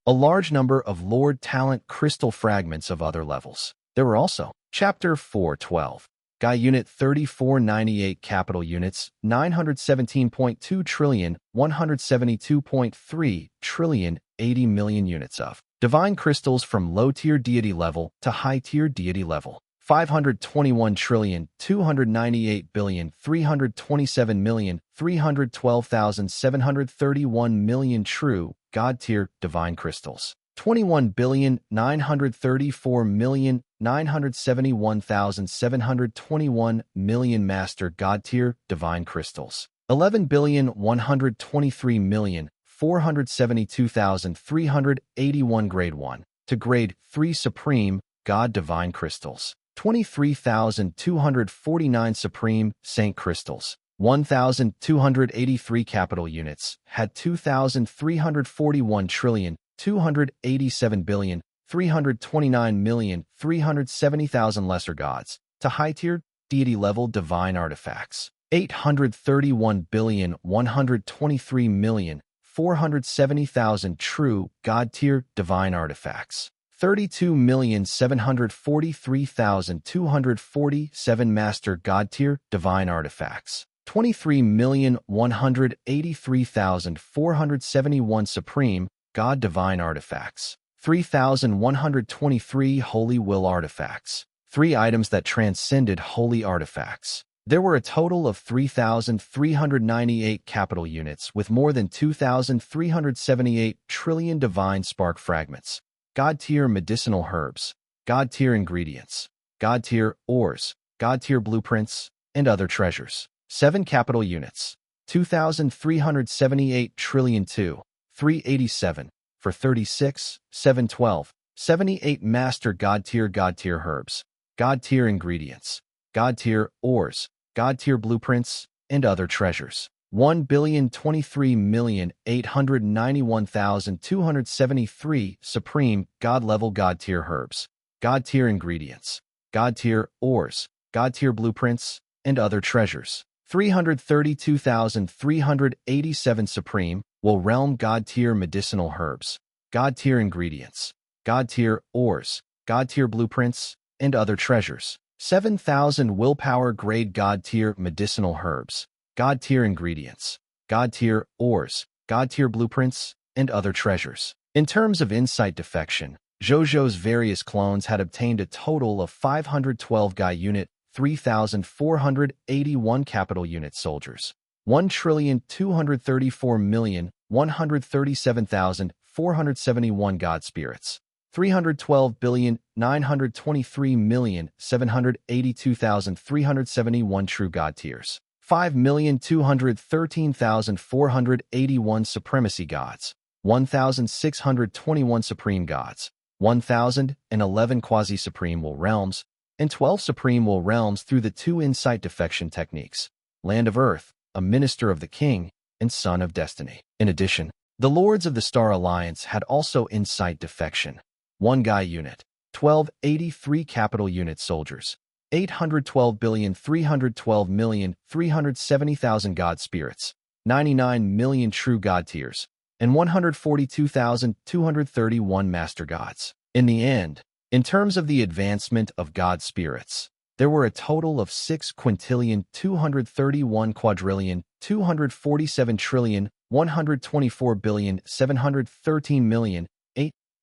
a large number of Lord Talent crystal fragments of other levels. There were also Chapter 412. Guy Unit 3498 Capital Units 917.2 trillion 172.3 trillion 80 million units of divine crystals from low-tier deity level to high-tier deity level. 521 trillion 298 billion 327 million 312,731 million true God-tier divine crystals. 21 billion 934 million 971,721 million master God-tier divine crystals. 11 billion 123 million 472,381 grade 1 to grade 3 supreme God divine crystals. 23,249 supreme saint crystals. 1,283 capital units had 2,341 trillion 287 billion 329 million 370,000 lesser gods to high-tier deity-level divine artifacts. 831 billion 123 million 470,000 true God-tier divine artifacts. 32,743,247 master God-tier divine artifacts. 23,183,471 supreme God divine artifacts. 3,123 holy will artifacts. 3 items that transcended holy artifacts. There were a total of 3,398 capital units with more than 2,378 trillion divine spark fragments. God-tier medicinal herbs, God-tier ingredients, God-tier ores, God-tier blueprints, and other treasures. 7 capital units, 2,378 trillion 387 for 36, 712, 78 master God-tier herbs, God-tier ingredients, God-tier ores, God-tier blueprints, and other treasures. 1,023,891,273 supreme God-level God-tier herbs, God-tier ingredients, God-tier ores, God-tier blueprints, and other treasures. 332,387 supreme will realm God-tier medicinal herbs, God-tier ingredients, God-tier ores, God-tier blueprints, and other treasures. 7,000 willpower grade God-tier medicinal herbs, God-tier ingredients, God-tier ores, God-tier blueprints, and other treasures. In terms of insight defection, Zhou Zhou's various clones had obtained a total of 512 Guy Unit 3,481 capital unit soldiers, 1,234,137,471 God spirits, 312,923,782,371 true God tiers, 5,213,481 supremacy gods, 1,621 supreme gods, 1,011 quasi-supreme will realms, and 12 supreme will realms through the 2 insight defection techniques, Land of Earth, a minister of the king, and Son of Destiny. In addition, the Lords of the Star Alliance had also insight defection. 1 Guy Unit, 1283 capital unit soldiers, 812,312,370,000 God spirits, 99 million true God tiers, and 142,231 master gods. In the end, in terms of the advancement of God spirits, there were a total of 6 quintillion 231 quadrillion 247 trillion 124 billion 713 million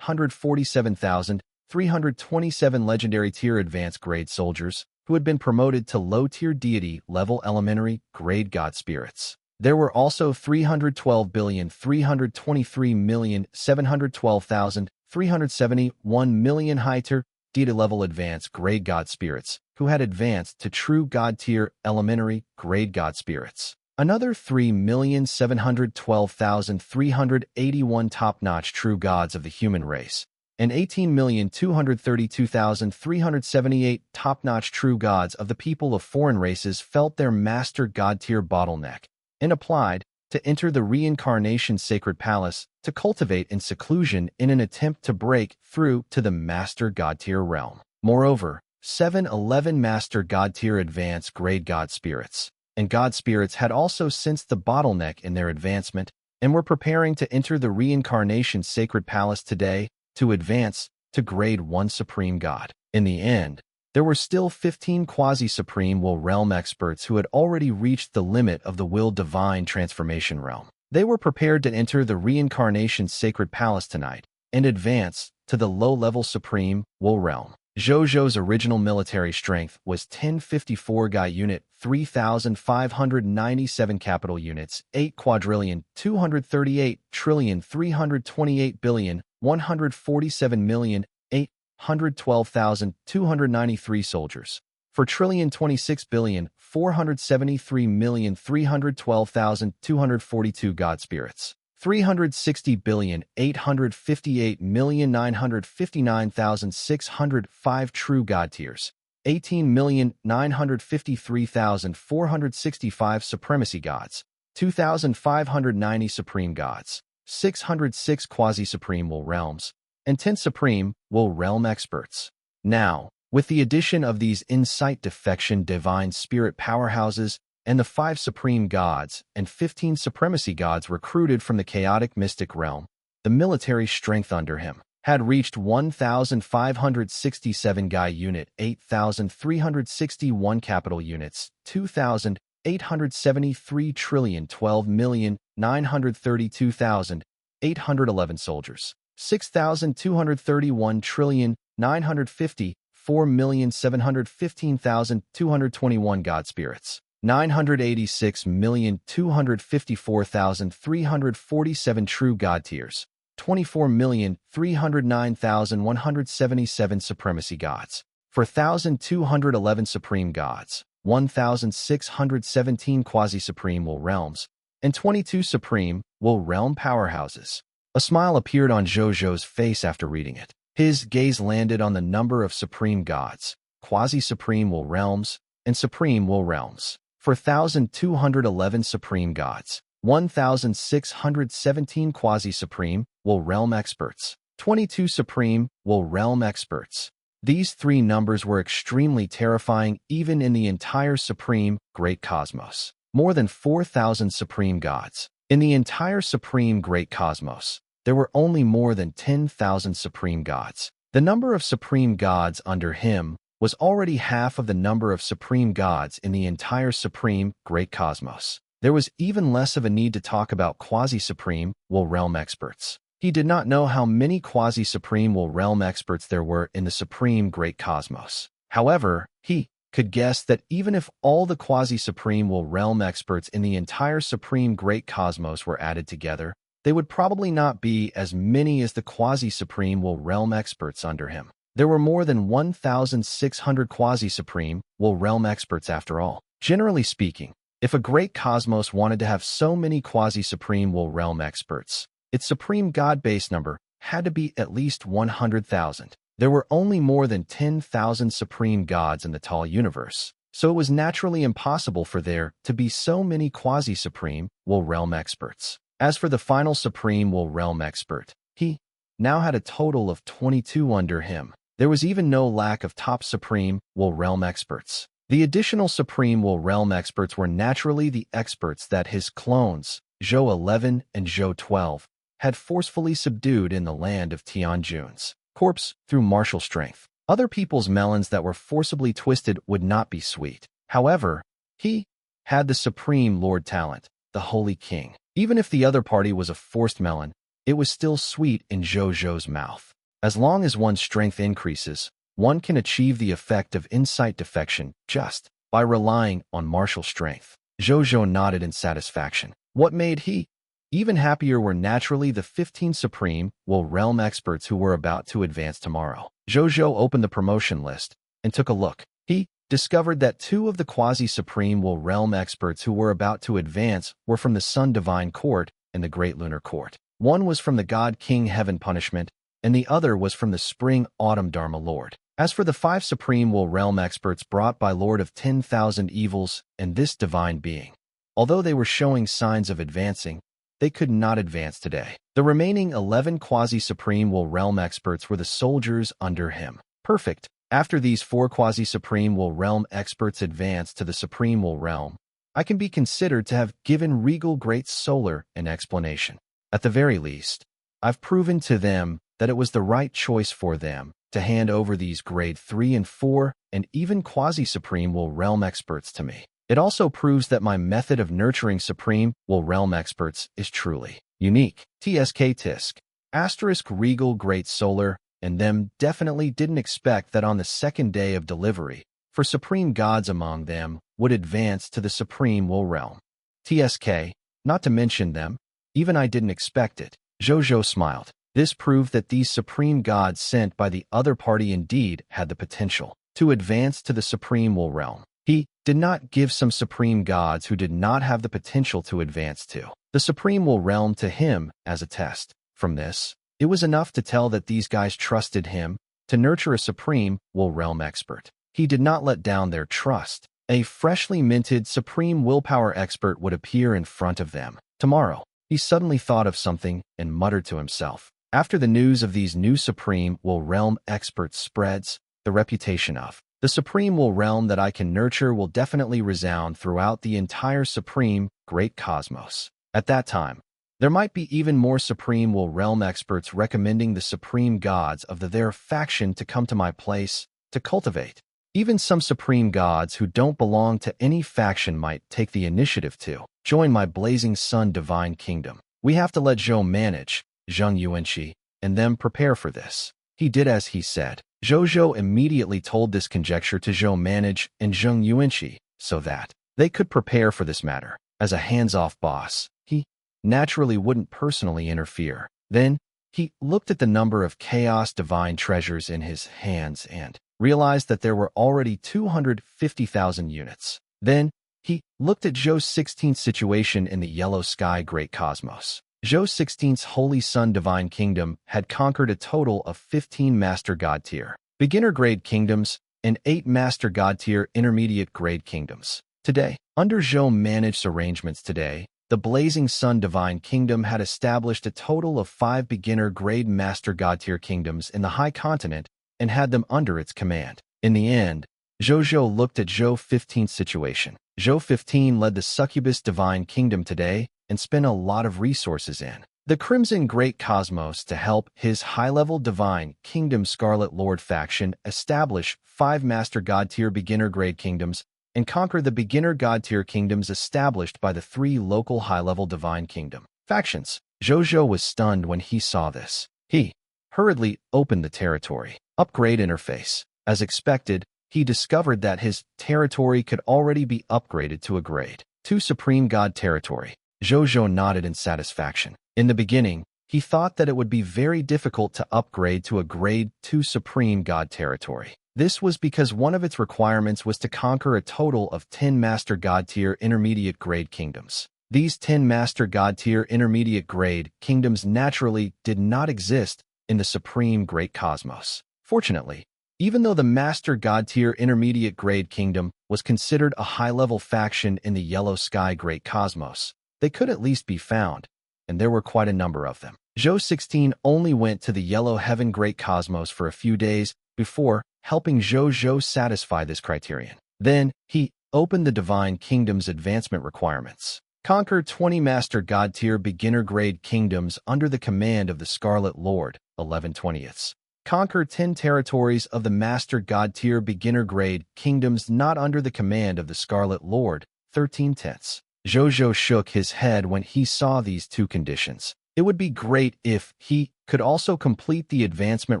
847,327 legendary tier advanced grade soldiers who had been promoted to low-tier deity level elementary grade God spirits. There were also 312,323,712,371 million high-tier deity level advanced grade God spirits who had advanced to true God tier elementary grade God spirits. Another 3,712,381 top-notch true gods of the human race, and 18,232,378 top-notch true gods of the people of foreign races felt their master God-tier bottleneck and applied to enter the reincarnation sacred palace to cultivate in seclusion in an attempt to break through to the master God-tier realm. Moreover, 711 master God-tier advanced grade God spirits and God spirits had also sensed the bottleneck in their advancement and were preparing to enter the reincarnation sacred palace today to advance to grade 1 supreme god. In the end, there were still 15 quasi-supreme will realm experts who had already reached the limit of the will divine transformation realm. They were prepared to enter the reincarnation sacred palace tonight and advance to the low-level supreme will realm. Zhou Zhou's original military strength was 1054 Guy unit, 3,597 capital units, 8,328,328,147,812,293 soldiers, for 1,26,473,312,242 god spirits. 360,858,959,605 true god tiers, 18,953,465 supremacy gods, 2,590 supreme gods, 606 quasi-supreme will realms, and 10 supreme will realm experts. Now, with the addition of these insight defection divine spirit powerhouses, and the 5 supreme gods and 15 supremacy gods recruited from the chaotic mystic realm, the military strength under him had reached 1,567 Guy unit, 8,361 capital units, 2,873,012,932,811 soldiers, 6,231,950, 4,715,221 god spirits, 986,254,347 true god tiers, 24,309,177 supremacy gods, 4,211 supreme gods, 1,617 quasi-supreme will realms, and 22 supreme will realm powerhouses. A smile appeared on Zhou Zhou's face after reading it. His gaze landed on the number of supreme gods, quasi-supreme will realms, and supreme will realms. 4,211 supreme gods, 1,617 quasi-supreme will realm experts, 22 supreme will realm experts. These 3 numbers were extremely terrifying even in the entire supreme great cosmos. More than 4,000 supreme gods. In the entire supreme great cosmos, there were only more than 10,000 supreme gods. The number of supreme gods under him was already half of the number of supreme gods in the entire supreme great cosmos. There was even less of a need to talk about quasi-supreme will realm experts. He did not know how many quasi-supreme will realm experts there were in the supreme great cosmos. However, he could guess that even if all the quasi-supreme will realm experts in the entire supreme great cosmos were added together, they would probably not be as many as the quasi-supreme will realm experts under him. There were more than 1,600 quasi-supreme will realm experts after all. Generally speaking, if a great cosmos wanted to have so many quasi-supreme will realm experts, its supreme god base number had to be at least 100,000. There were only more than 10,000 supreme gods in the tall universe, so it was naturally impossible for there to be so many quasi-supreme will realm experts. As for the final supreme will realm expert, he now had a total of 22 under him. There was even no lack of top supreme will realm experts. The additional supreme will realm experts were naturally the experts that his clones, Zhou 11 and Zhou 12, had forcefully subdued in the land of Tianjun's corpse through martial strength. Other people's melons that were forcibly twisted would not be sweet. However, he had the supreme lord talent, the holy king. Even if the other party was a forced melon, it was still sweet in Zhou Zhou's mouth. As long as one's strength increases, one can achieve the effect of insight defection just by relying on martial strength. Zhou Zhou nodded in satisfaction. What made he even happier were naturally the 15 supreme will realm experts who were about to advance tomorrow. Zhou Zhou opened the promotion list and took a look. He discovered that 2 of the quasi-supreme will realm experts who were about to advance were from the Sun Divine Court and the Great Lunar Court. One was from the God King Heaven Punishment, and the other was from the Spring Autumn Dharma Lord. As for the 5 supreme will realm experts brought by Lord of 10,000 Evils and this divine being, although they were showing signs of advancing, they could not advance today. The remaining 11 quasi-supreme will realm experts were the soldiers under him. Perfect. After these 4 quasi-supreme will realm experts advanced to the supreme will realm, I can be considered to have given Regal Great Solar an explanation. At the very least, I've proven to them that it was the right choice for them to hand over these grade 3 and 4 and even quasi-supreme will realm experts to me. It also proves that my method of nurturing supreme will realm experts is truly unique. TSK Tisk. Asterisk Regal Great Solar and them definitely didn't expect that on the second day of delivery, for supreme gods among them would advance to the supreme will realm. TSK, not to mention them, even I didn't expect it. Zhou Zhou smiled. This proved that these supreme gods sent by the other party indeed had the potential to advance to the supreme will realm. He did not give some supreme gods who did not have the potential to advance to the supreme will realm to him as a test. From this, it was enough to tell that these guys trusted him to nurture a supreme will realm expert. He did not let down their trust. A freshly minted supreme willpower expert would appear in front of them tomorrow. He suddenly thought of something and muttered to himself. After the news of these new supreme will realm experts spreads, the reputation of the supreme will realm that I can nurture will definitely resound throughout the entire supreme great cosmos. At that time, there might be even more supreme will realm experts recommending the supreme gods of their faction to come to my place to cultivate. Even some supreme gods who don't belong to any faction might take the initiative to join my blazing sun divine kingdom. We have to let Zhou manage, Zheng Yuanqi, and them prepare for this. He did as he said. Zhou Zhou immediately told this conjecture to Zhou manage and Zheng Yuanqi so that they could prepare for this matter. As a hands-off boss, he naturally wouldn't personally interfere. Then, he looked at the number of chaos divine treasures in his hands and realized that there were already 250,000 units. Then, he looked at Zhou 16's situation in the yellow sky great cosmos. Zhou 16's Holy Sun Divine Kingdom had conquered a total of 15 Master God Tier beginner grade kingdoms and 8 Master God Tier intermediate grade kingdoms. Today, under Zhou managed arrangements today, the Blazing Sun Divine Kingdom had established a total of 5 beginner grade Master God Tier kingdoms in the High Continent and had them under its command. In the end, Zhou Zhou looked at Zhou 15's situation. Zhou 15 led the Succubus Divine Kingdom today and spent a lot of resources in the Crimson Great Cosmos to help his high-level Divine Kingdom Scarlet Lord faction establish 5 Master God Tier beginner grade kingdoms and conquer the beginner God Tier kingdoms established by the 3 local high-level Divine Kingdom factions. Zhou Zhou was stunned when he saw this. He hurriedly opened the territory upgrade interface. As expected, he discovered that his territory could already be upgraded to a grade 2 Supreme God territory. Zhou Zhou nodded in satisfaction. In the beginning, he thought that it would be very difficult to upgrade to a grade 2 Supreme God territory. This was because one of its requirements was to conquer a total of 10 Master God Tier intermediate grade kingdoms. These 10 Master God Tier intermediate grade kingdoms naturally did not exist in the Supreme Great Cosmos. Fortunately, even though the Master God Tier intermediate grade kingdom was considered a high-level faction in the Yellow Sky Great Cosmos, they could at least be found, and there were quite a number of them. Zhou 16 only went to the Yellow Heaven Great Cosmos for a few days before helping Zhou Zhou satisfy this criterion. Then, he opened the Divine Kingdom's advancement requirements. Conquer 20 Master God Tier beginner grade kingdoms under the command of the Scarlet Lord, 11/20ths. Conquer 10 territories of the Master God Tier beginner grade kingdoms not under the command of the Scarlet Lord, 13/10ths. Zhou Zhou shook his head when he saw these 2 conditions. It would be great if he could also complete the advancement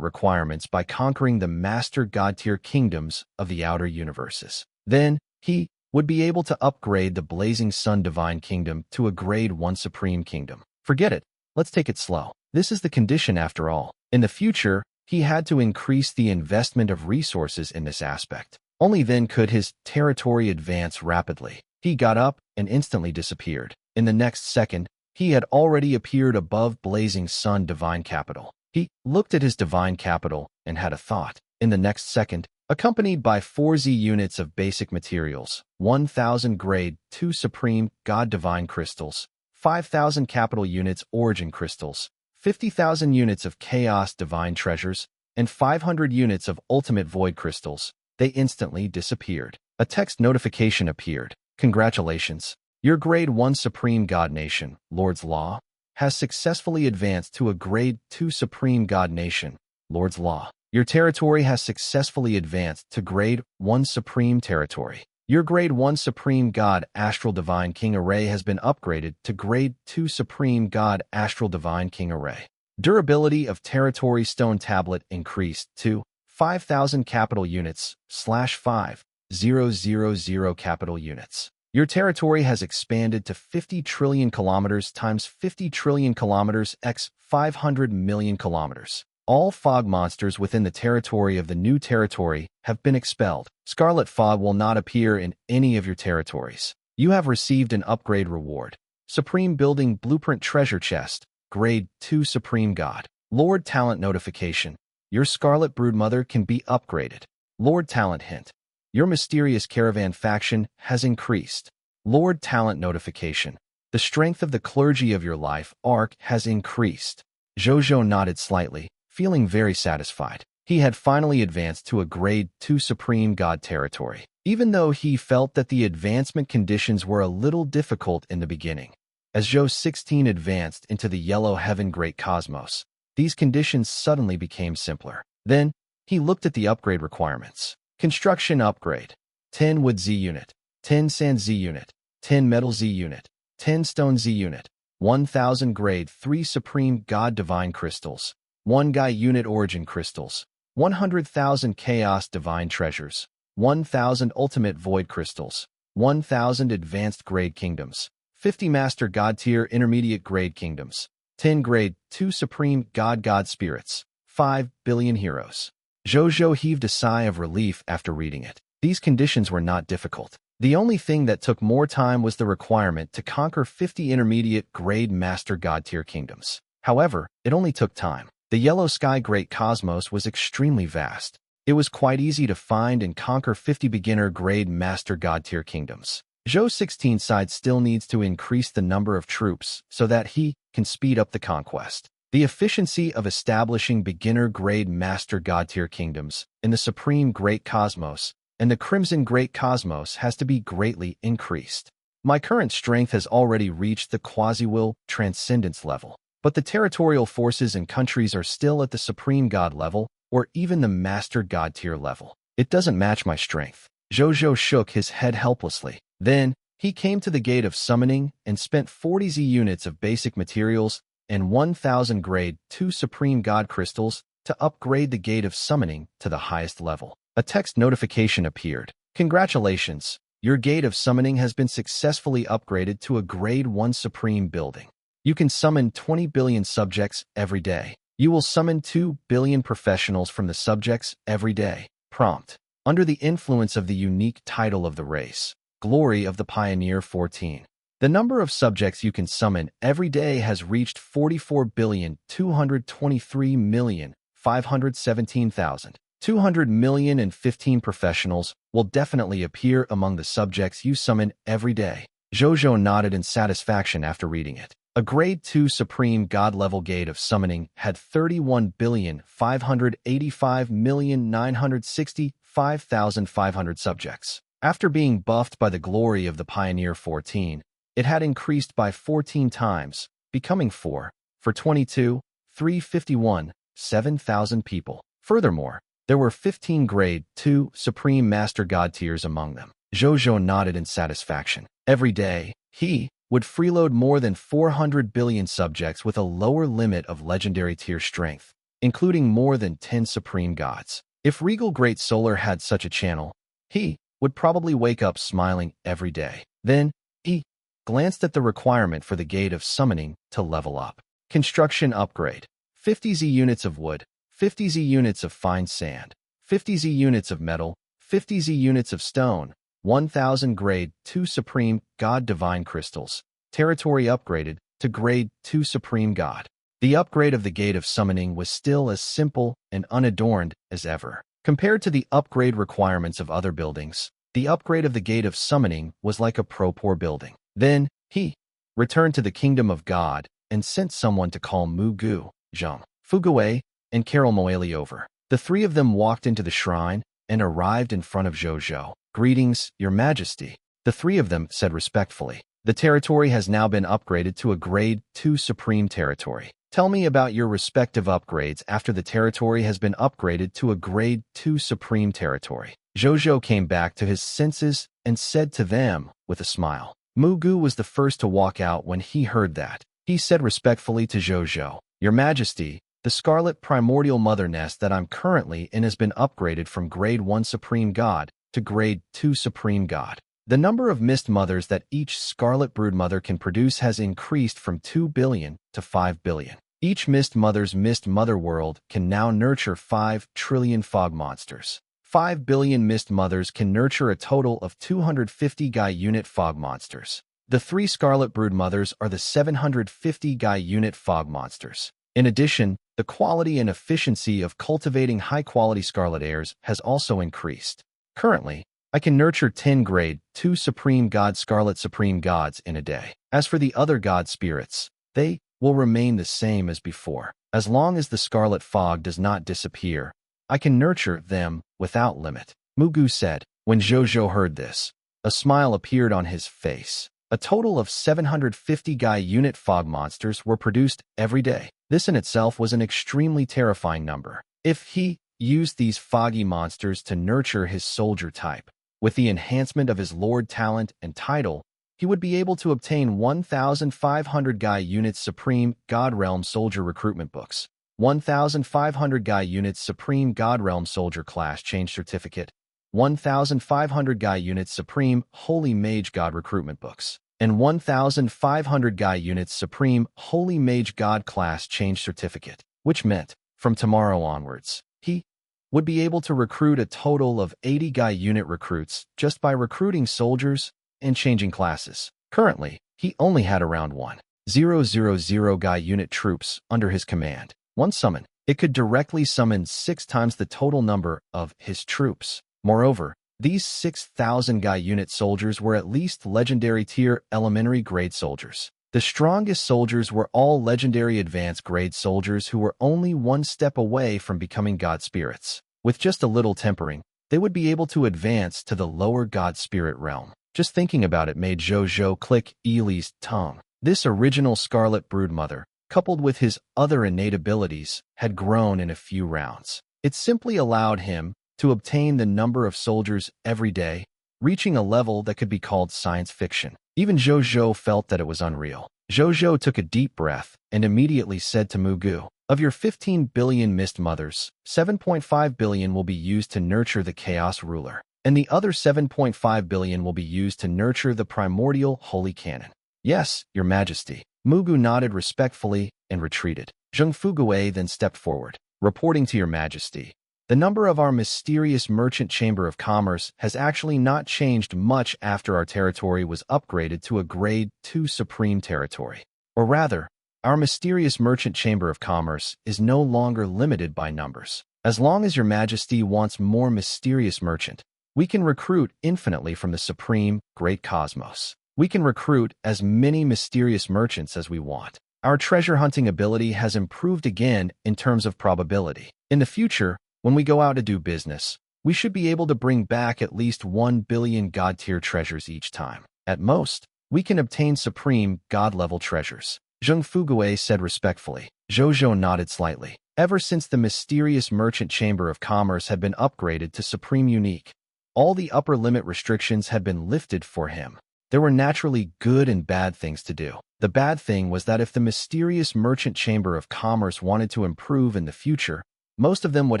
requirements by conquering the Master God Tier kingdoms of the outer universes. Then, he would be able to upgrade the Blazing Sun Divine Kingdom to a grade 1 Supreme Kingdom. Forget it. Let's take it slow. This is the condition after all. In the future, he had to increase the investment of resources in this aspect. Only then could his territory advance rapidly. He got up and instantly disappeared. In the next second, he had already appeared above Blazing Sun Divine Capital. He looked at his Divine Capital and had a thought. In the next second, accompanied by 4Z units of basic materials, 1,000 grade 2 Supreme God Divine Crystals, 5,000 capital units Origin Crystals, 50,000 units of Chaos Divine Treasures, and 500 units of Ultimate Void Crystals, they instantly disappeared. A text notification appeared. Congratulations! Your Grade 1 Supreme God Nation, Lord's Law, has successfully advanced to a Grade 2 Supreme God Nation, Lord's Law. Your territory has successfully advanced to Grade 1 Supreme Territory. Your Grade 1 Supreme God Astral Divine King Array has been upgraded to Grade 2 Supreme God Astral Divine King Array. Durability of Territory Stone Tablet increased to 5,000 capital units /5000 capital units. Your territory has expanded to 50 trillion kilometers times 50 trillion kilometers x 500 million kilometers. All fog monsters within the territory of the new territory have been expelled. Scarlet fog will not appear in any of your territories. You have received an upgrade reward. Supreme Building Blueprint Treasure Chest, Grade 2 Supreme God. Lord Talent Notification. Your Scarlet Broodmother can be upgraded. Lord Talent Hint. Your Mysterious Caravan faction has increased. Lord Talent Notification. The strength of the clergy of your life arc has increased. Zhou Zhou nodded slightly, feeling very satisfied. He had finally advanced to a Grade 2 Supreme God territory, even though he felt that the advancement conditions were a little difficult in the beginning. As Zhou 16 advanced into the Yellow Heaven Great Cosmos, these conditions suddenly became simpler. Then, he looked at the upgrade requirements. Construction upgrade. 10 Wood Z Unit, 10 Sand Z Unit, 10 Metal Z Unit, 10 Stone Z Unit, 1,000 Grade 3 Supreme God Divine Crystals, 1 Guy Unit Origin Crystals, 100,000 Chaos Divine Treasures, 1,000 Ultimate Void Crystals, 1,000 Advanced Grade Kingdoms, 50 Master God Tier Intermediate Grade Kingdoms, 10 Grade 2 Supreme God Spirits, 5 billion Heroes. Zhou Zhou heaved a sigh of relief after reading it. These conditions were not difficult. The only thing that took more time was the requirement to conquer 50 intermediate grade Master God Tier Kingdoms. However, it only took time. The Yellow Sky Great Cosmos was extremely vast. It was quite easy to find and conquer 50 beginner grade Master God Tier Kingdoms. Zhou 16 side still needs to increase the number of troops so that he can speed up the conquest. The efficiency of establishing beginner-grade Master God-tier kingdoms in the Supreme Great Cosmos and the Crimson Great Cosmos has to be greatly increased. My current strength has already reached the quasi-will transcendence level, but the territorial forces and countries are still at the Supreme God level or even the Master God-tier level. It doesn't match my strength. Zhou Zhou shook his head helplessly. Then, he came to the Gate of Summoning and spent 40 Z units of basic materials and 1,000 Grade 2 Supreme God Crystals to upgrade the Gate of Summoning to the highest level. A text notification appeared. Congratulations! Your Gate of Summoning has been successfully upgraded to a Grade 1 Supreme Building. You can summon 20 billion subjects every day. You will summon 2 billion professionals from the subjects every day. Prompt. Under the influence of the unique title of the race, Glory of the Pioneer 14. The number of subjects you can summon every day has reached 44,223,517,000. 200 million and 15 professionals will definitely appear among the subjects you summon every day. Zhou Zhou nodded in satisfaction after reading it. A Grade 2 Supreme God-level Gate of Summoning had 31,585,965,500 subjects. After being buffed by the Glory of the Pioneer 14, it had increased by 14 times, becoming 4 for 22, 351, 7,000 people. Furthermore, there were 15 Grade 2 Supreme Master God tiers among them. Zhou Zhou nodded in satisfaction. Every day, he would freeload more than 400 billion subjects with a lower limit of legendary tier strength, including more than 10 Supreme Gods. If Regal Great Solar had such a channel, he would probably wake up smiling every day. Then, he glanced at the requirement for the Gate of Summoning to level up. Construction upgrade. 50 Z units of wood, 50 Z units of fine sand, 50 Z units of metal, 50 Z units of stone, 1,000 Grade 2 Supreme God Divine Crystals. Territory upgraded to Grade 2 Supreme God. The upgrade of the Gate of Summoning was still as simple and unadorned as ever. Compared to the upgrade requirements of other buildings, the upgrade of the Gate of Summoning was like a pro-poor building. Then, he returned to the Kingdom of God and sent someone to call Mu Gu, Zheng, Fuguei, and Carol Moeli over. The three of them walked into the shrine and arrived in front of Zhou Zhou. Greetings, Your Majesty. The three of them said respectfully. The territory has now been upgraded to a Grade 2 Supreme Territory. Tell me about your respective upgrades after the territory has been upgraded to a Grade 2 Supreme Territory. Zhou Zhou came back to his senses and said to them with a smile. Mugu was the first to walk out when he heard that. He said respectfully to Zhou Zhou, Your Majesty, the Scarlet Primordial Mother Nest that I'm currently in has been upgraded from Grade 1 Supreme God to Grade 2 Supreme God. The number of mist mothers that each Scarlet Broodmother can produce has increased from 2 billion to 5 billion. Each mist mother's mist mother world can now nurture 5 trillion fog monsters. 5 billion mist mothers can nurture a total of 250 Gai unit fog monsters. The 3 Scarlet Broodmothers are the 750 Gai unit fog monsters. In addition, the quality and efficiency of cultivating high-quality Scarlet Heirs has also increased. Currently, I can nurture 10 Grade 2 Supreme God Scarlet Supreme Gods in a day. As for the other God Spirits, they will remain the same as before. As long as the Scarlet Fog does not disappear, I can nurture them without limit. Mugu said. When Zhou Zhou heard this, a smile appeared on his face. A total of 750 Gai unit fog monsters were produced every day. This in itself was an extremely terrifying number. If he used these foggy monsters to nurture his soldier type, with the enhancement of his Lord talent and title, he would be able to obtain 1,500 Gai units Supreme God Realm Soldier recruitment books, 1,500 Gai units Supreme God Realm Soldier Class Change Certificate, 1,500 Gai units Supreme Holy Mage God recruitment books, and 1,500 Gai units Supreme Holy Mage God Class Change Certificate, which meant, from tomorrow onwards, he would be able to recruit a total of 80 Gai unit recruits just by recruiting soldiers and changing classes. Currently, he only had around 1,000 Gai unit troops under his command. Once summoned, it could directly summon 6 times the total number of his troops. Moreover, these 6,000 Gai unit soldiers were at least legendary tier elementary grade soldiers. The strongest soldiers were all legendary advanced grade soldiers who were only one step away from becoming God spirits. With just a little tempering, they would be able to advance to the lower God spirit realm. Just thinking about it made Zhou Zhou click Eli's tongue. This original Scarlet Broodmother, coupled with his other innate abilities, had grown in a few rounds. It simply allowed him to obtain the number of soldiers every day, reaching a level that could be called science fiction. Even Zhou Zhou felt that it was unreal. Zhou Zhou took a deep breath and immediately said to Mugu, Of your 15 billion mist mothers, 7.5 billion will be used to nurture the Chaos Ruler, and the other 7.5 billion will be used to nurture the Primordial Holy Cannon. Yes, Your Majesty. Mugu nodded respectfully and retreated. Zheng Fuguei then stepped forward, reporting to Your Majesty. The number of our mysterious merchant chamber of commerce has actually not changed much after our territory was upgraded to a Grade 2 Supreme Territory. Or rather, our mysterious merchant chamber of commerce is no longer limited by numbers. As long as Your Majesty wants more mysterious merchant, we can recruit infinitely from the Supreme Great Cosmos. We can recruit as many mysterious merchants as we want. Our treasure hunting ability has improved again in terms of probability. In the future, when we go out to do business, we should be able to bring back at least 1 billion God-tier treasures each time. At most, we can obtain supreme God-level treasures. Zheng Fuguei said respectfully. Zhou Zhou nodded slightly. Ever since the mysterious merchant chamber of commerce had been upgraded to supreme unique, all the upper limit restrictions had been lifted for him. There were naturally good and bad things to do. The bad thing was that if the mysterious merchant chamber of commerce wanted to improve in the future, most of them would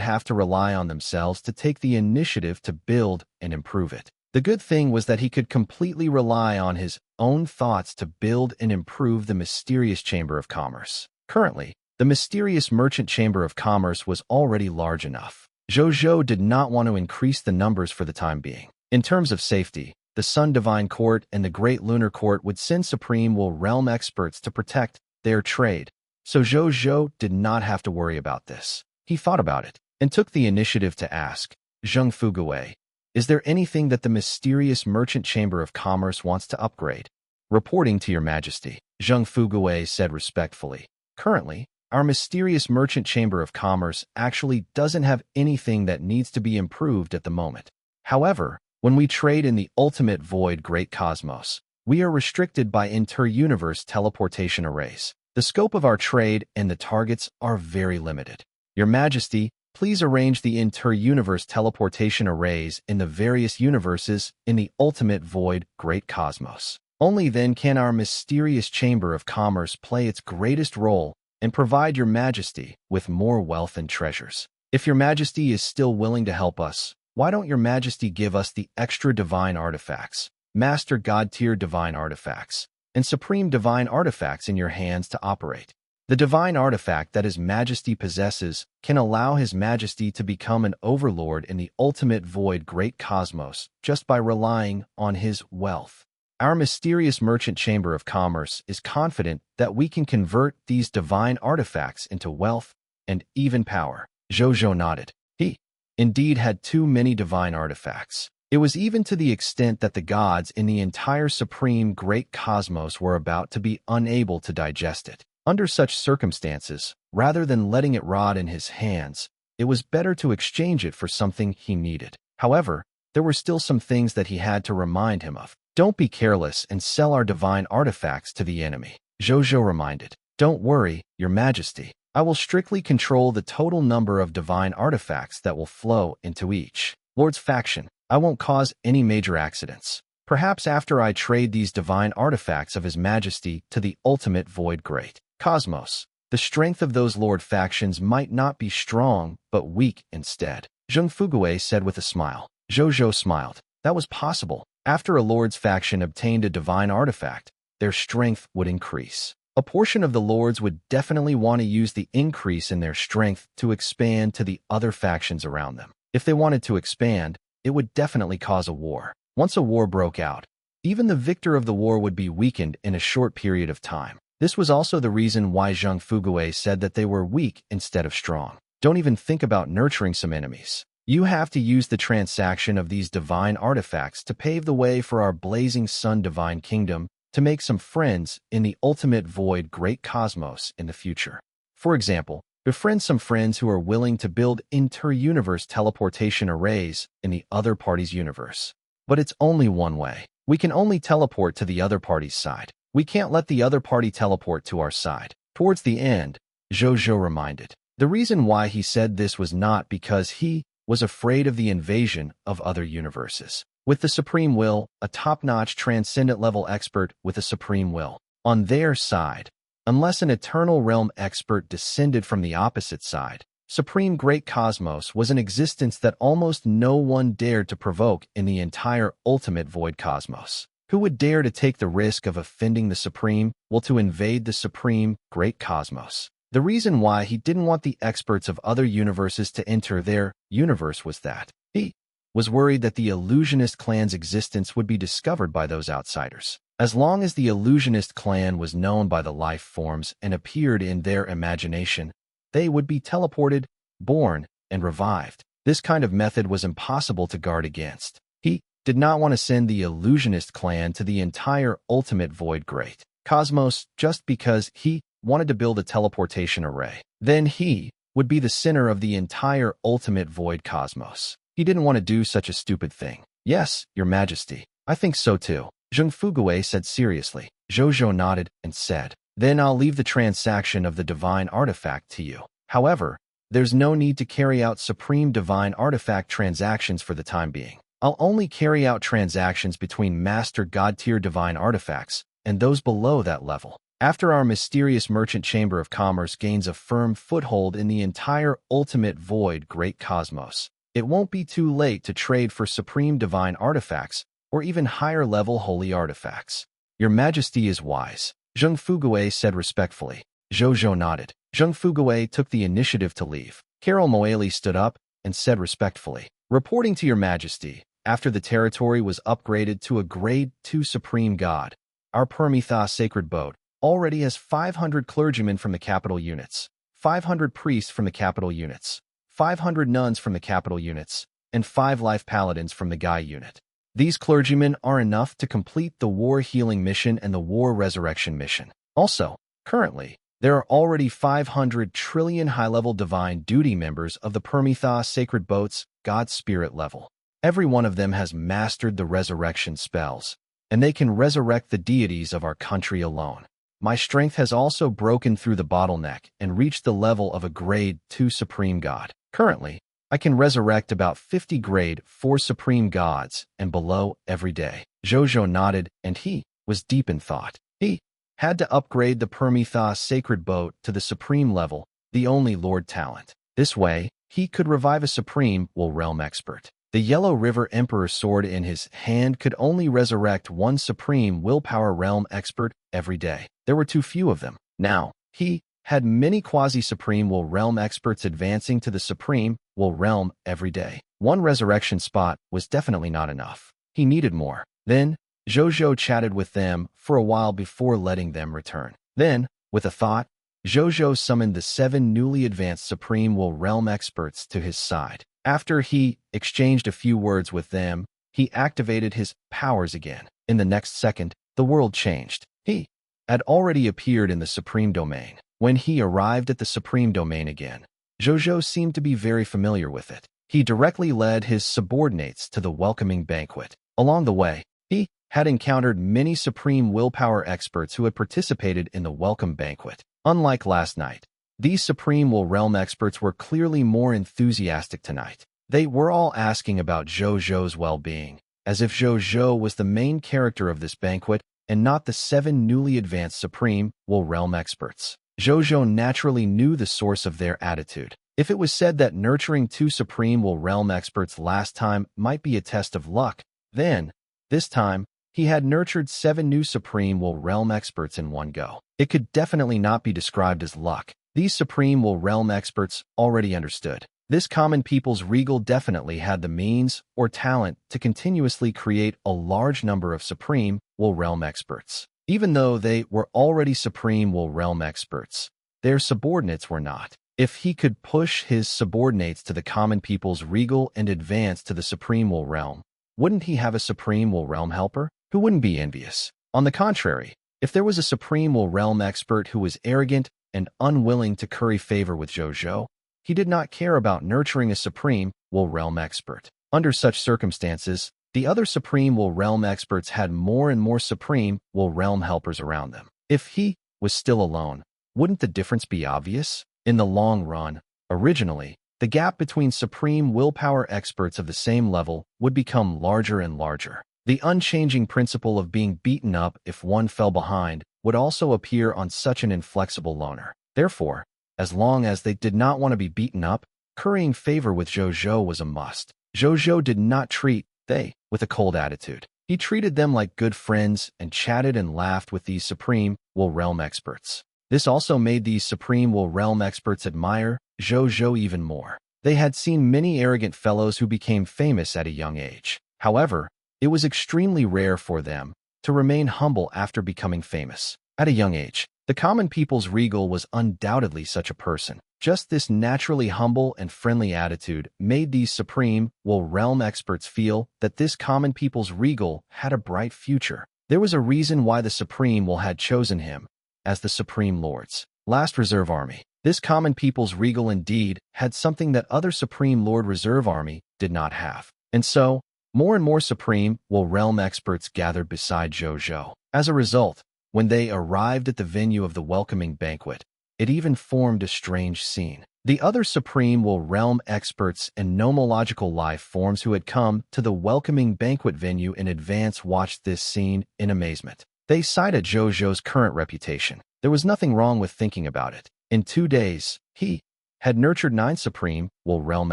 have to rely on themselves to take the initiative to build and improve it. The good thing was that he could completely rely on his own thoughts to build and improve the mysterious Chamber of Commerce. Currently, the mysterious Merchant Chamber of Commerce was already large enough. Zhou Zhou did not want to increase the numbers for the time being. In terms of safety, the Sun Divine Court and the Great Lunar Court would send Supreme Will Realm experts to protect their trade, so Zhou Zhou did not have to worry about this. He thought about it and took the initiative to ask, Zheng Fuguei, is there anything that the mysterious Merchant Chamber of Commerce wants to upgrade? Reporting to Your Majesty, Zheng Fuguei said respectfully. Currently, our mysterious Merchant Chamber of Commerce actually doesn't have anything that needs to be improved at the moment. However, When we trade in the ultimate void great cosmos, we are restricted by inter-universe teleportation arrays. The scope of our trade and the targets are very limited. Your Majesty, please arrange the inter-universe teleportation arrays in the various universes in the ultimate void great cosmos. Only then can our mysterious Chamber of Commerce play its greatest role and provide Your Majesty with more wealth and treasures. If Your Majesty is still willing to help us, why don't Your Majesty give us the extra divine artifacts, Master God-tier divine artifacts, and supreme divine artifacts in your hands to operate? The divine artifact that His Majesty possesses can allow His Majesty to become an overlord in the ultimate void great cosmos just by relying on his wealth. Our mysterious merchant Chamber of Commerce is confident that we can convert these divine artifacts into wealth and even power. Zhou Zhou nodded. He indeed had too many divine artifacts. It was even to the extent that the gods in the entire supreme great cosmos were about to be unable to digest it. Under such circumstances, rather than letting it rot in his hands, it was better to exchange it for something he needed. However, there were still some things that he had to remind him of. Don't be careless and sell our divine artifacts to the enemy, Zhou Zhou reminded. Don't worry, Your Majesty. I will strictly control the total number of divine artifacts that will flow into each Lord's faction. I won't cause any major accidents. Perhaps after I trade these divine artifacts of His Majesty to the ultimate void great cosmos, the strength of those Lord factions might not be strong, but weak instead, Zheng Fuguei said with a smile. Zhou Zhou smiled. That was possible. After a Lord's faction obtained a divine artifact, their strength would increase. A portion of the Lords would definitely want to use the increase in their strength to expand to the other factions around them. If they wanted to expand, it would definitely cause a war. Once a war broke out, even the victor of the war would be weakened in a short period of time. This was also the reason why Zheng Fuguei said that they were weak instead of strong. Don't even think about nurturing some enemies. You have to use the transaction of these divine artifacts to pave the way for our blazing sun divine kingdom to make some friends in the ultimate void great cosmos in the future. For example, befriend some friends who are willing to build inter-universe teleportation arrays in the other party's universe. But it's only one way. We can only teleport to the other party's side. We can't let the other party teleport to our side. Towards the end, Zhou Zhou reminded. The reason why he said this was not because he was afraid of the invasion of other universes. With the Supreme Will, a top-notch transcendent-level expert with a Supreme Will on their side, unless an Eternal Realm expert descended from the opposite side, Supreme Great Cosmos was an existence that almost no one dared to provoke in the entire Ultimate Void Cosmos. Who would dare to take the risk of offending the Supreme Will to invade the Supreme Great Cosmos? The reason why he didn't want the experts of other universes to enter their universe was that he was worried that the illusionist clan's existence would be discovered by those outsiders. As long as the illusionist clan was known by the life forms and appeared in their imagination, they would be teleported, born, and revived. This kind of method was impossible to guard against. He did not want to send the illusionist clan to the entire ultimate void great cosmos just because he wanted to build a teleportation array. Then he would be the center of the entire ultimate void cosmos. He didn't want to do such a stupid thing. Yes, Your Majesty, I think so too, Zheng Fuguei said seriously. Zhou Zhou nodded and said, then I'll leave the transaction of the divine artifact to you. However, there's no need to carry out supreme divine artifact transactions for the time being. I'll only carry out transactions between Master God-tier divine artifacts and those below that level. After our mysterious merchant Chamber of Commerce gains a firm foothold in the entire ultimate void great cosmos, it won't be too late to trade for supreme divine artifacts or even higher-level holy artifacts. Your Majesty is wise, Zheng Fuguei said respectfully. Zhou Zhou nodded. Zheng Fuguei took the initiative to leave. Carol Moeli stood up and said respectfully, reporting to Your Majesty, after the territory was upgraded to a Grade 2 Supreme God, our Permethos Sacred Boat already has 500 clergymen from the capital units, 500 priests from the capital units, 500 nuns from the capital units, and 5 life paladins from the Guy unit. These clergymen are enough to complete the War Healing Mission and the War Resurrection Mission. Also, currently, there are already 500 trillion high-level divine duty members of the Permethos Sacred Boat's God Spirit level. Every one of them has mastered the resurrection spells, and they can resurrect the deities of our country alone. My strength has also broken through the bottleneck and reached the level of a grade 2 supreme god. Currently, I can resurrect about 50 grade 4 supreme gods and below every day. Zhou Zhou nodded, and he was deep in thought. He had to upgrade the Permethos sacred boat to the supreme level, the only Lord talent. This way, he could revive a supreme will realm expert. The Yellow River Emperor sword in his hand could only resurrect one supreme willpower realm expert every day. There were too few of them. Now, he had many quasi-supreme will realm experts advancing to the supreme will realm every day. One resurrection spot was definitely not enough. He needed more. Then, Zhou Zhou chatted with them for a while before letting them return. Then, with a thought, Zhou Zhou summoned the 7 newly advanced supreme will realm experts to his side. After he exchanged a few words with them, he activated his powers again. In the next second, the world changed. He had already appeared in the supreme domain. When he arrived at the supreme domain again, Zhou Zhou seemed to be very familiar with it. He directly led his subordinates to the welcoming banquet. Along the way, he had encountered many supreme willpower experts who had participated in the welcome banquet. Unlike last night, these supreme will realm experts were clearly more enthusiastic tonight. They were all asking about Zhou Zhou's well-being, as if Zhou Zhou was the main character of this banquet and not the 7 newly advanced supreme will realm experts. Zhou Zhou naturally knew the source of their attitude. If it was said that nurturing 2 supreme will realm experts last time might be a test of luck, then, this time, he had nurtured 7 new supreme will realm experts in one go. It could definitely not be described as luck. These supreme will realm experts already understood. This common people's regal definitely had the means or talent to continuously create a large number of supreme will realm experts. Even though they were already supreme will realm experts, their subordinates were not. If he could push his subordinates to the common people's regal and advance to the supreme will realm, wouldn't he have a supreme will realm helper who wouldn't be envious? On the contrary, if there was a supreme will realm expert who was arrogant and unwilling to curry favor with Zhou Zhou, he did not care about nurturing a supreme will realm expert. Under such circumstances, the other supreme will realm experts had more and more supreme will realm helpers around them. If he was still alone, wouldn't the difference be obvious? In the long run, originally, the gap between supreme willpower experts of the same level would become larger and larger. The unchanging principle of being beaten up if one fell behind would also appear on such an inflexible loner. Therefore, as long as they did not want to be beaten up, currying favor with Zhou Zhou was a must. Zhou Zhou did not treat they with a cold attitude. He treated them like good friends and chatted and laughed with these supreme will realm experts. This also made these supreme will realm experts admire Zhou Zhou even more. They had seen many arrogant fellows who became famous at a young age. However, it was extremely rare for them to remain humble after becoming famous. At a young age, the common people's regal was undoubtedly such a person. Just this naturally humble and friendly attitude made these supreme will realm experts feel that this common people's regal had a bright future. There was a reason why the supreme will had chosen him as the supreme lord's last reserve army. This common people's regal indeed had something that other supreme lord reserve army did not have. And so, more and more supreme will realm experts gathered beside Zhou Zhou. As a result, when they arrived at the venue of the welcoming banquet, it even formed a strange scene. The other supreme will realm experts and nomological life forms who had come to the welcoming banquet venue in advance watched this scene in amazement. They cited Zhou Zhou's current reputation. There was nothing wrong with thinking about it. In 2 days, he had nurtured 9 supreme will realm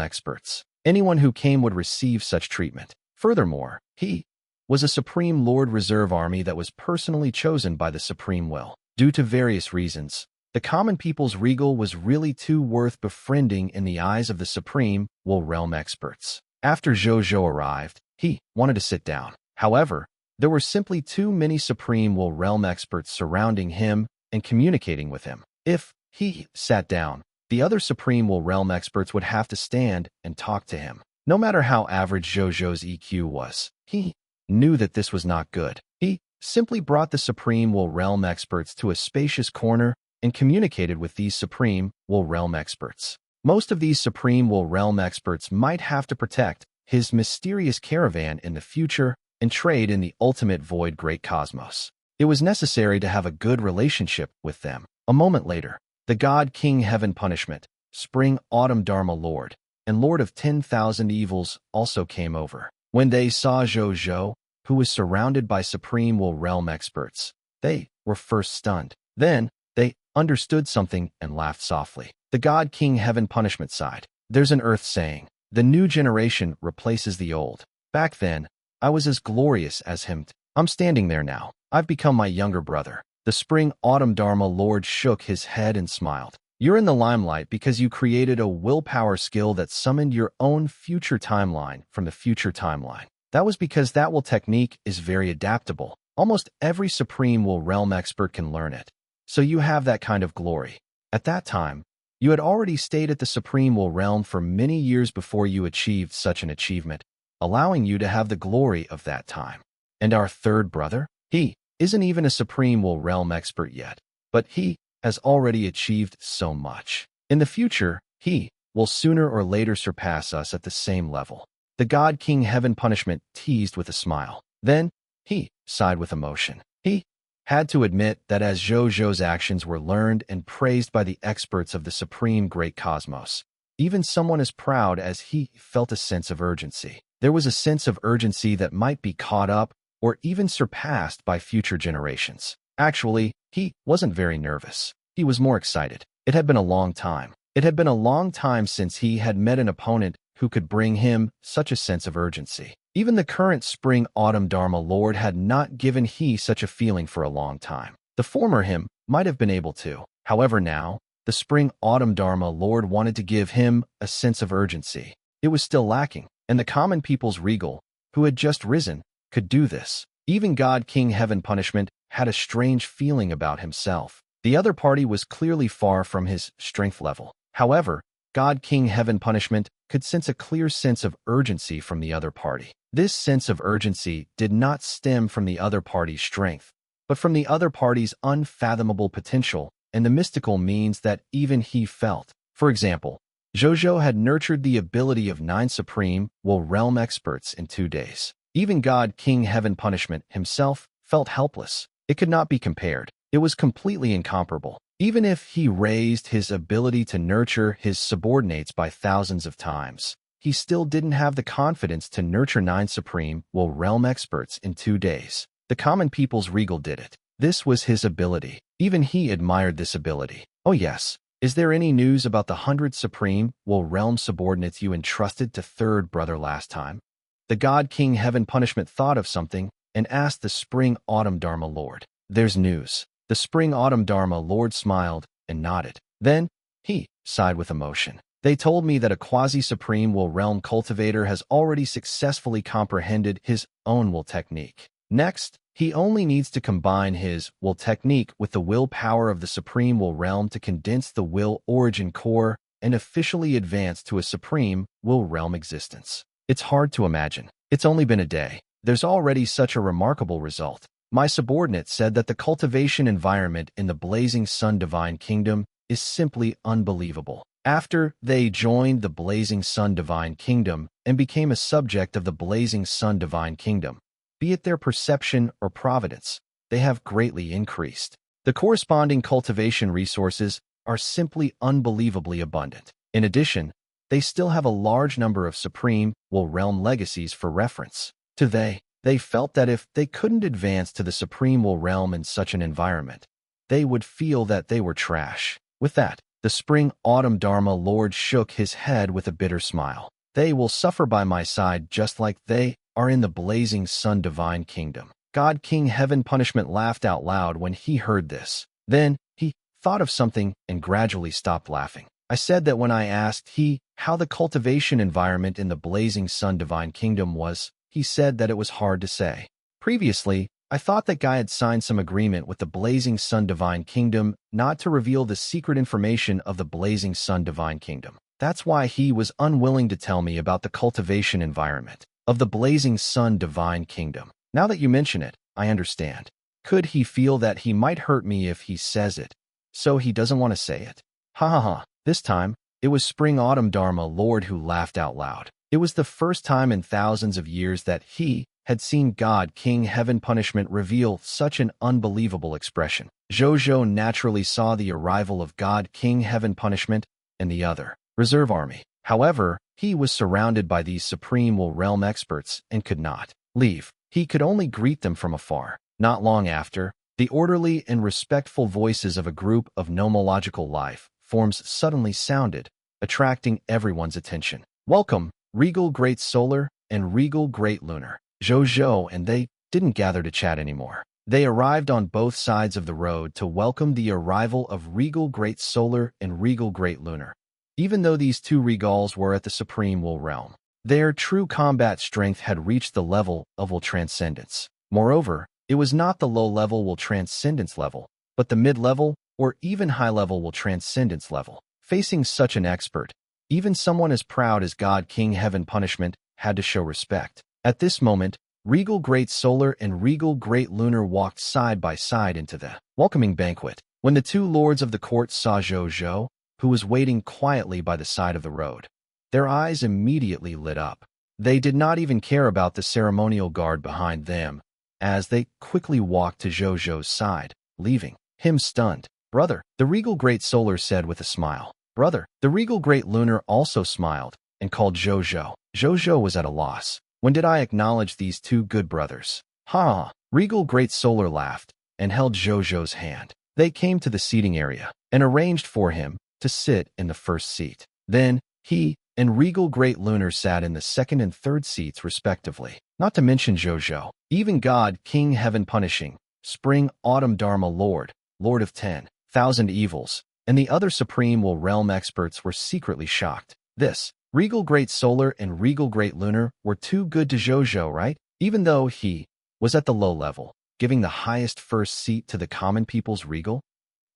experts. Anyone who came would receive such treatment. Furthermore, he was a supreme lord reserve army that was personally chosen by the supreme will. Due to various reasons, the common people's regal was really too worth befriending in the eyes of the supreme will realm experts. After Zhou Zhou arrived, he wanted to sit down. However, there were simply too many supreme will realm experts surrounding him and communicating with him. If he sat down, the other supreme will realm experts would have to stand and talk to him. No matter how average Zhou Zhou's EQ was, he knew that this was not good. He simply brought the supreme will realm experts to a spacious corner and communicated with these supreme will realm experts. Most of these supreme will realm experts might have to protect his mysterious caravan in the future, and trade in the ultimate void great cosmos. It was necessary to have a good relationship with them. A moment later, the god King Heaven Punishment, Spring Autumn Dharma Lord, and Lord of 10,000 Evils also came over. When they saw Zhou Zhou, who was surrounded by Supreme Will Realm experts, they were first stunned. Then, they understood something and laughed softly. The god King Heaven Punishment sighed. There's an earth saying, the new generation replaces the old. Back then, I was as glorious as him. I'm standing there now. I've become my younger brother. The Spring Autumn Dharma Lord shook his head and smiled. You're in the limelight because you created a willpower skill that summoned your own future timeline from the future timeline. That was because that will technique is very adaptable. Almost every Supreme Will Realm expert can learn it. So you have that kind of glory. At that time, you had already stayed at the Supreme Will Realm for many years before you achieved such an achievement, allowing you to have the glory of that time. And our third brother? He isn't even a Supreme Will Realm expert yet, but he has already achieved so much. In the future, he will sooner or later surpass us at the same level. The god King Heaven Punishment teased with a smile. Then, he sighed with emotion. He had to admit that as Zhou Zhou's actions were learned and praised by the experts of the Supreme Great Cosmos, even someone as proud as he felt a sense of urgency. There was a sense of urgency that might be caught up or even surpassed by future generations. Actually, he wasn't very nervous. He was more excited. It had been a long time. It had been a long time since he had met an opponent who could bring him such a sense of urgency. Even the current Spring Autumn Dharma Lord had not given he such a feeling for a long time. The former him might have been able to. However now, the Spring Autumn Dharma Lord wanted to give him a sense of urgency. It was still lacking, and the common people's regal, who had just risen, could do this. Even God King Heaven Punishment had a strange feeling about himself. The other party was clearly far from his strength level. However, God King Heaven Punishment could sense a clear sense of urgency from the other party. This sense of urgency did not stem from the other party's strength, but from the other party's unfathomable potential and the mystical means that even he felt. For example, Zhou Zhou had nurtured the ability of 9 Supreme Will Realm experts in 2 days. Even God King Heaven Punishment himself felt helpless. It could not be compared. It was completely incomparable. Even if he raised his ability to nurture his subordinates by thousands of times, he still didn't have the confidence to nurture 9 Supreme Will Realm experts in 2 days. The common people's regal did it. This was his ability. Even he admired this ability. Oh yes. Is there any news about the 100 Supreme Will Realm subordinates you entrusted to third brother last time? The God King Heaven Punishment thought of something and asked the Spring Autumn Dharma Lord. There's news. The Spring Autumn Dharma Lord smiled and nodded. Then, he sighed with emotion. They told me that a quasi-supreme will realm cultivator has already successfully comprehended his own will technique. Next, he only needs to combine his will technique with the will power of the supreme will realm to condense the will origin core and officially advance to a supreme will realm existence. It's hard to imagine. It's only been a day. There's already such a remarkable result. My subordinate said that the cultivation environment in the Blazing Sun Divine Kingdom is simply unbelievable. After they joined the Blazing Sun Divine Kingdom and became a subject of the Blazing Sun Divine Kingdom, be it their perception or providence, they have greatly increased. The corresponding cultivation resources are simply unbelievably abundant. In addition, they still have a large number of Supreme Will Realm legacies for reference. They felt that if they couldn't advance to the Supreme Will Realm in such an environment, they would feel that they were trash. With that, the Spring Autumn Dharma Lord shook his head with a bitter smile. They will suffer by my side just like they are in the Blazing Sun Divine Kingdom. God King Heaven Punishment laughed out loud when he heard this. Then, he thought of something and gradually stopped laughing. I said that when I asked how the cultivation environment in the Blazing Sun Divine Kingdom was, he said that it was hard to say. Previously, I thought that Guy had signed some agreement with the Blazing Sun Divine Kingdom not to reveal the secret information of the Blazing Sun Divine Kingdom. That's why he was unwilling to tell me about the cultivation environment of the Blazing Sun Divine Kingdom. Now that you mention it, I understand. Could he feel that he might hurt me if he says it, so he doesn't want to say it? Ha ha ha. This time, it was Spring Autumn Dharma Lord who laughed out loud. It was the first time in thousands of years that he had seen God King Heaven Punishment reveal such an unbelievable expression. Zhou Zhou naturally saw the arrival of God King Heaven Punishment and the other reserve army. However, he was surrounded by these supreme will realm experts and could not leave. He could only greet them from afar. Not long after, the orderly and respectful voices of a group of nomological life forms suddenly sounded, attracting everyone's attention. Welcome, Regal Great Solar and Regal Great Lunar. Zhou Zhou and they didn't gather to chat anymore. They arrived on both sides of the road to welcome the arrival of Regal Great Solar and Regal Great Lunar. Even though these two regals were at the Supreme Will realm, their true combat strength had reached the level of Will Transcendence. Moreover, it was not the low-level Will Transcendence level, but the mid-level or even high-level Will Transcendence level. Facing such an expert, even someone as proud as God King Heaven Punishment had to show respect. At this moment, Regal Great Solar and Regal Great Lunar walked side by side into the welcoming banquet. When the two lords of the court saw Zhou Zhou, who was waiting quietly by the side of the road, their eyes immediately lit up. They did not even care about the ceremonial guard behind them, as they quickly walked to Zhou Zhou's side, leaving him stunned. Brother, the Regal Great Solar said with a smile. Brother, the Regal Great Lunar also smiled and called Zhou Zhou. Zhou Zhou was at a loss. When did I acknowledge these two good brothers? Ha! Regal Great Solar laughed and held Zhou Zhou's hand. They came to the seating area and arranged for him to sit in the first seat. Then, he and Regal Great Lunar sat in the second and third seats respectively. Not to mention Zhou Zhou, even God King Heaven Punishing, Spring Autumn Dharma Lord, Lord of 10,000 Evils, and the other Supreme Will Realm experts were secretly shocked. This, Regal Great Solar and Regal Great Lunar were too good to Zhou Zhou, right? Even though he was at the low level, giving the highest first seat to the common people's Regal,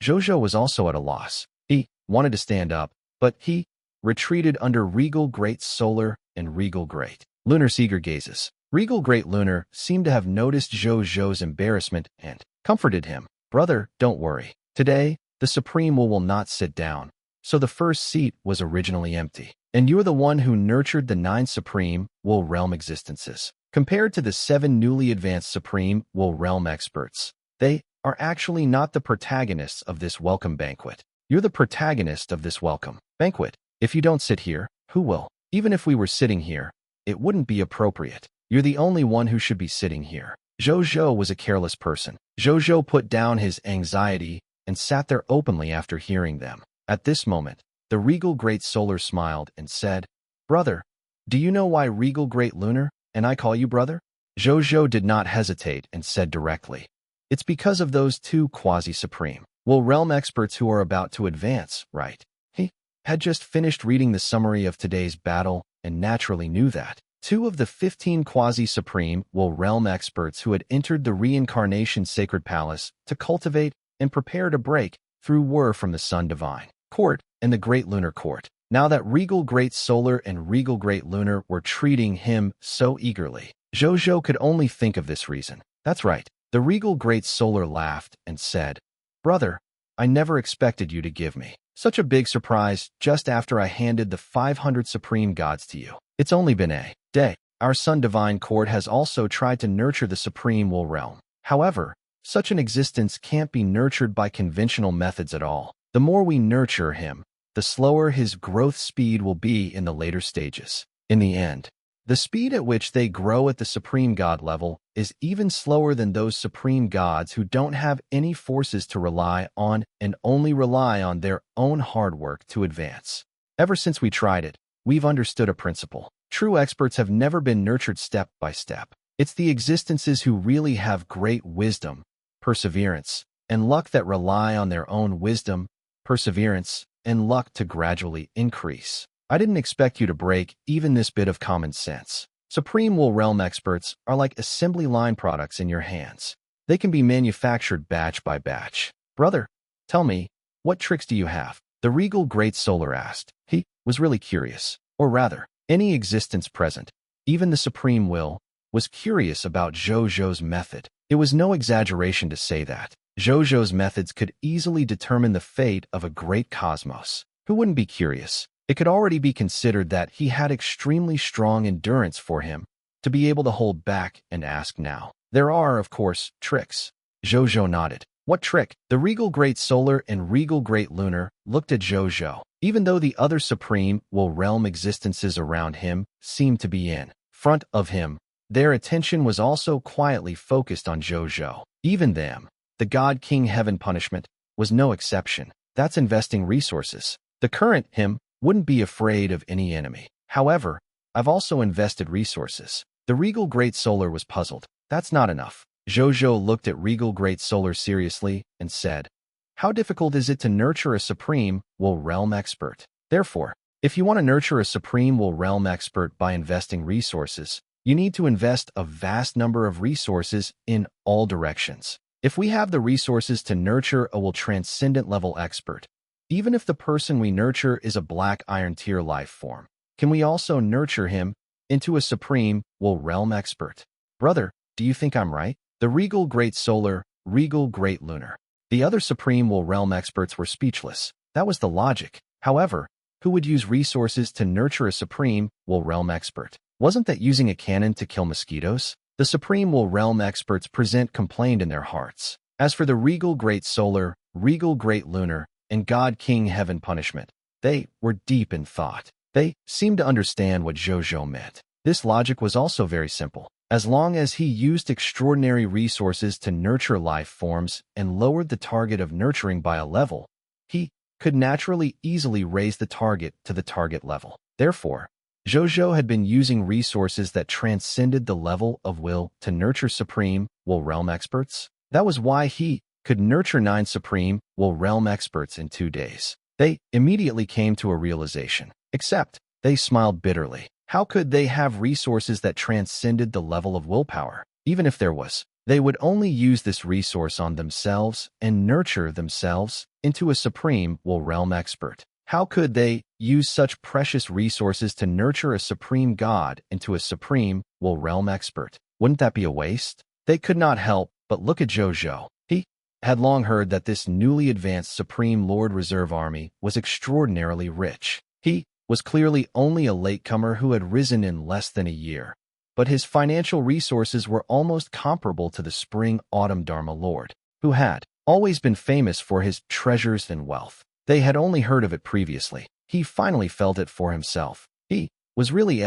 Zhou Zhou was also at a loss. He wanted to stand up, but he retreated under Regal Great Solar and Regal Great Lunar's eager gazes. Regal Great Lunar seemed to have noticed Zhou Zhou's embarrassment and comforted him. Brother, don't worry. Today, the Supreme will not sit down, so the first seat was originally empty. And you're the one who nurtured the 9 Supreme Will Realm existences. Compared to the 7 newly advanced Supreme Will Realm experts, they are actually not the protagonists of this welcome banquet. You're the protagonist of this welcome banquet. If you don't sit here, who will? Even if we were sitting here, it wouldn't be appropriate. You're the only one who should be sitting here. Zhou Zhou was a careless person. Zhou Zhou put down his anxiety and sat there openly after hearing them. At this moment, the Regal Great Solar smiled and said, Brother, do you know why Regal Great Lunar and I call you brother? Zhou Zhou did not hesitate and said directly, It's because of those two quasi-supreme Will Realm experts who are about to advance, right? He had just finished reading the summary of today's battle and naturally knew that 2 of the 15 quasi-supreme Will Realm experts who had entered the Reincarnation Sacred Palace to cultivate and prepare to break through were from the Sun Divine Court and the Great Lunar Court. Now that Regal Great Solar and Regal Great Lunar were treating him so eagerly, Zhou Zhou could only think of this reason. That's right. The Regal Great Solar laughed and said, Brother, I never expected you to give me such a big surprise just after I handed the 500 Supreme Gods to you. It's only been a day. Our Sun Divine Court has also tried to nurture the Supreme Will Realm. However, such an existence can't be nurtured by conventional methods at all. The more we nurture him, the slower his growth speed will be in the later stages. In the end, the speed at which they grow at the Supreme God level is even slower than those Supreme Gods who don't have any forces to rely on and only rely on their own hard work to advance. Ever since we tried it, we've understood a principle. True experts have never been nurtured step by step. It's the existences who really have great wisdom, perseverance, and luck that rely on their own wisdom, perseverance, and luck to gradually increase. I didn't expect you to break even this bit of common sense. Supreme Will Realm experts are like assembly line products in your hands. They can be manufactured batch by batch. Brother, tell me, what tricks do you have? The Regal Great Solar asked. He was really curious. Or rather, any existence present, even the Supreme Will, was curious about Zhou Zhou's method. It was no exaggeration to say that Zhou Zhou's methods could easily determine the fate of a great cosmos. Who wouldn't be curious? It could already be considered that he had extremely strong endurance for him to be able to hold back and ask now. There are, of course, tricks. Zhou Zhou nodded. What trick? The regal great solar and regal great lunar looked at Zhou Zhou. Even though the other supreme will realm existences around him seemed to be in front of him, their attention was also quietly focused on Zhou Zhou. Even them, the God King Heaven punishment, was no exception. That's investing resources. The current him wouldn't be afraid of any enemy. However, I've also invested resources. The regal great solar was puzzled. That's not enough. Zhou Zhou looked at regal great solar seriously and said, how difficult is it to nurture a supreme will realm expert? Therefore, if you want to nurture a supreme will realm expert by investing resources, you need to invest a vast number of resources in all directions. If we have the resources to nurture a will transcendent level expert, even if the person we nurture is a black iron tier life form, can we also nurture him into a supreme will realm expert? Brother, do you think I'm right? The regal great solar, regal great lunar. The other supreme will realm experts were speechless. That was the logic. However, who would use resources to nurture a supreme will realm expert? Wasn't that using a cannon to kill mosquitoes? The supreme will realm experts complained in their hearts. As for the regal great solar, regal great lunar, and God King Heaven punishment, they were deep in thought. They seemed to understand what Zhou Zhou meant. This logic was also very simple. As long as he used extraordinary resources to nurture life forms and lowered the target of nurturing by a level, he could naturally easily raise the target to the target level. Therefore, Zhou Zhou had been using resources that transcended the level of will to nurture supreme will realm experts. That was why he could nurture 9 supreme will realm experts in 2 days. They immediately came to a realization, except they smiled bitterly. How could they have resources that transcended the level of willpower? Even if there was, they would only use this resource on themselves and nurture themselves into a supreme will realm expert. How could they use such precious resources to nurture a supreme god into a supreme will realm expert? Wouldn't that be a waste? They could not help but look at Zhou Zhou. He had long heard that this newly advanced Supreme Lord Reserve Army was extraordinarily rich. He was clearly only a latecomer who had risen in less than a year, but his financial resources were almost comparable to the Spring-Autumn Dharma Lord, who had always been famous for his treasures and wealth. They had only heard of it previously. He finally felt it for himself. He was really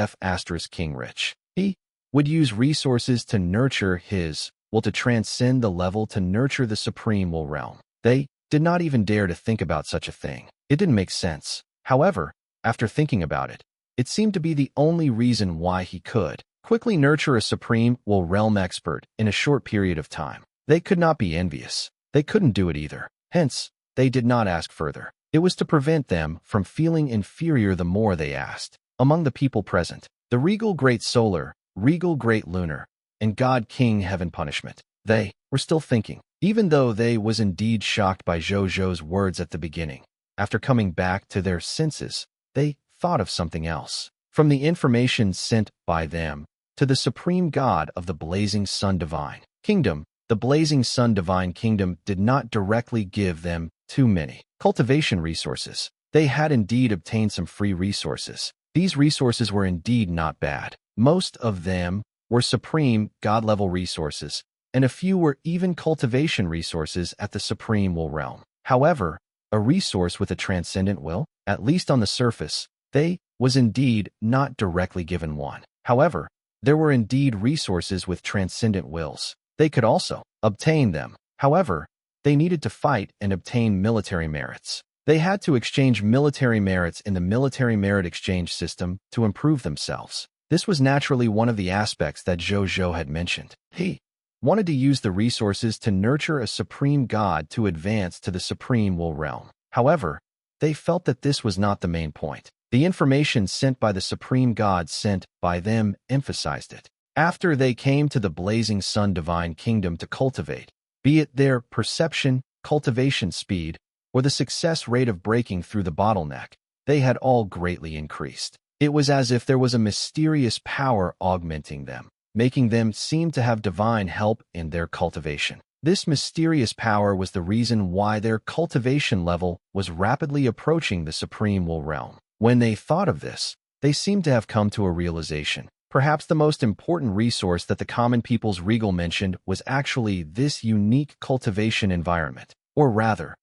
King rich. He would use resources to nurture his will to transcend the level to nurture the supreme will realm. They did not even dare to think about such a thing. It didn't make sense. However, after thinking about it, it seemed to be the only reason why he could quickly nurture a supreme will realm expert in a short period of time. They could not be envious. They couldn't do it either. Hence, they did not ask further. It was to prevent them from feeling inferior the more they asked. Among the people present, the regal great solar, regal great lunar, and God King Heaven punishment, they were still thinking. Even though they was indeed shocked by Zhou Zhou's words at the beginning, after coming back to their senses, they thought of something else. From the information sent by them to the supreme god of the blazing sun divine kingdom, the blazing sun divine kingdom did not directly give them too many cultivation resources. They had indeed obtained some free resources. These resources were indeed not bad. Most of them were supreme god-level resources, and a few were even cultivation resources at the supreme will realm. However, a resource with a transcendent will, at least on the surface, they was indeed not directly given one. However, there were indeed resources with transcendent wills. They could also obtain them. However, they needed to fight and obtain military merits. They had to exchange military merits in the military merit exchange system to improve themselves. This was naturally one of the aspects that Zhou Zhou had mentioned. He wanted to use the resources to nurture a supreme god to advance to the supreme will realm. However, they felt that this was not the main point. The information sent by the supreme god sent by them emphasized it. After they came to the blazing sun divine kingdom to cultivate, be it their perception, cultivation speed, or the success rate of breaking through the bottleneck, they had all greatly increased. It was as if there was a mysterious power augmenting them, making them seem to have divine help in their cultivation. This mysterious power was the reason why their cultivation level was rapidly approaching the supreme will realm. When they thought of this, they seemed to have come to a realization. Perhaps the most important resource that the common people's regal mentioned was actually this unique cultivation environment. Or rather,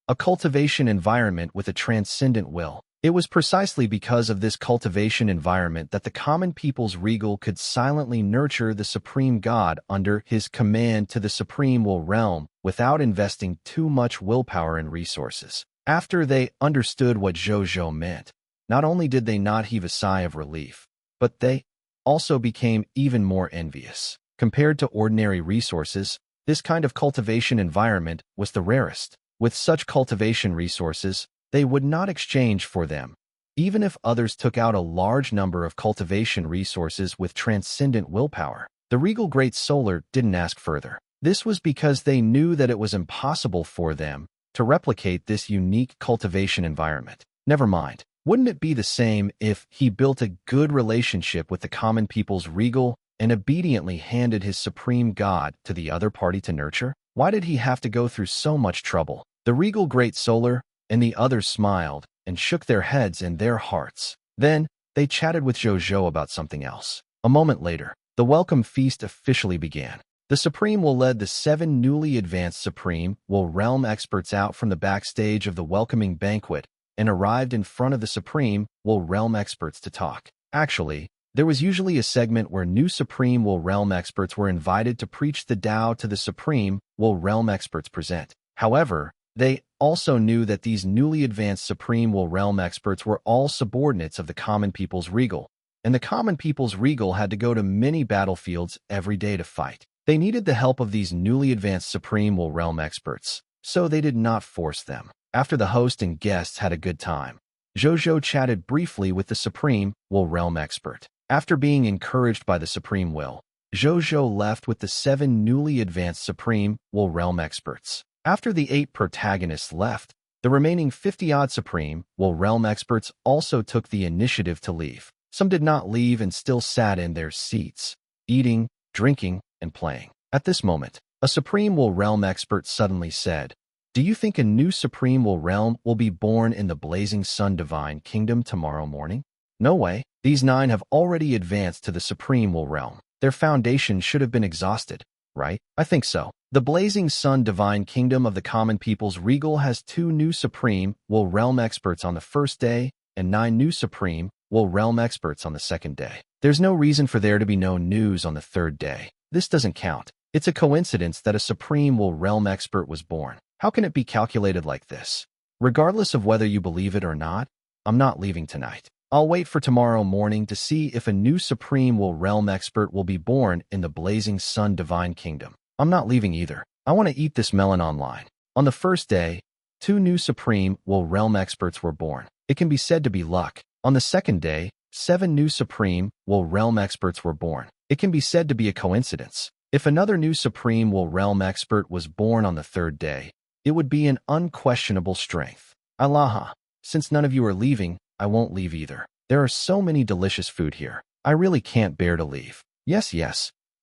a cultivation environment with a transcendent will. It was precisely because of this cultivation environment that the common people's regal could silently nurture the supreme god under his command to the supreme will realm without investing too much willpower and resources. After they understood what Zhou Zhou meant, not only did they not heave a sigh of relief, but they also became even more envious. Compared to ordinary resources, this kind of cultivation environment was the rarest. With such cultivation resources, they would not exchange for them, even if others took out a large number of cultivation resources with transcendent willpower. The regal Great Solar didn't ask further. This was because they knew that it was impossible for them to replicate this unique cultivation environment. Never mind. Wouldn't it be the same if he built a good relationship with the common people's regal and obediently handed his supreme god to the other party to nurture? Why did he have to go through so much trouble? The regal Great Solar and the others smiled and shook their heads and their hearts. Then, they chatted with Zhou Zhou about something else. A moment later, the welcome feast officially began. The Supreme Will led the 7 newly advanced Supreme Will realm experts out from the backstage of the welcoming banquet and arrived in front of the Supreme Will realm experts to talk. Actually, there was usually a segment where new Supreme Will realm experts were invited to preach the Tao to the Supreme Will realm experts present. However, they also knew that these newly advanced Supreme Will realm experts were all subordinates of the common people's regal, and the common people's regal had to go to many battlefields every day to fight. They needed the help of these newly advanced Supreme Will realm experts, so they did not force them. After the host and guests had a good time, Zhou Zhou chatted briefly with the Supreme Will realm expert. After being encouraged by the Supreme Will, Zhou Zhou left with the 7 newly advanced Supreme Will realm experts. After the 8 protagonists left, the remaining 50-odd Supreme Will realm experts also took the initiative to leave. Some did not leave and still sat in their seats, eating, drinking, and playing. At this moment, a Supreme Will realm expert suddenly said, "Do you think a new Supreme Will realm will be born in the Blazing Sun Divine Kingdom tomorrow morning?" "No way. These 9 have already advanced to the Supreme Will realm. Their foundation should have been exhausted, right?" "I think so. The Blazing Sun Divine Kingdom of the Common People's Regal has 2 new Supreme Will realm experts on the first day and 9 new Supreme Will realm experts on the second day. There's no reason for there to be no news on the third day. This doesn't count. It's a coincidence that a Supreme Will realm expert was born. How can it be calculated like this? Regardless of whether you believe it or not, I'm not leaving tonight. I'll wait for tomorrow morning to see if a new Supreme Will realm expert will be born in the Blazing Sun Divine Kingdom. I'm not leaving either. I want to eat this melon online." On the first day, 2 new Supreme Will realm experts were born. It can be said to be luck. On the second day, 7 new Supreme Will realm experts were born. It can be said to be a coincidence. If another new Supreme Will realm expert was born on the third day, it would be an unquestionable strength. Alaha, since none of you are leaving, I won't leave either. There are so many delicious food here. I really can't bear to leave. Yes,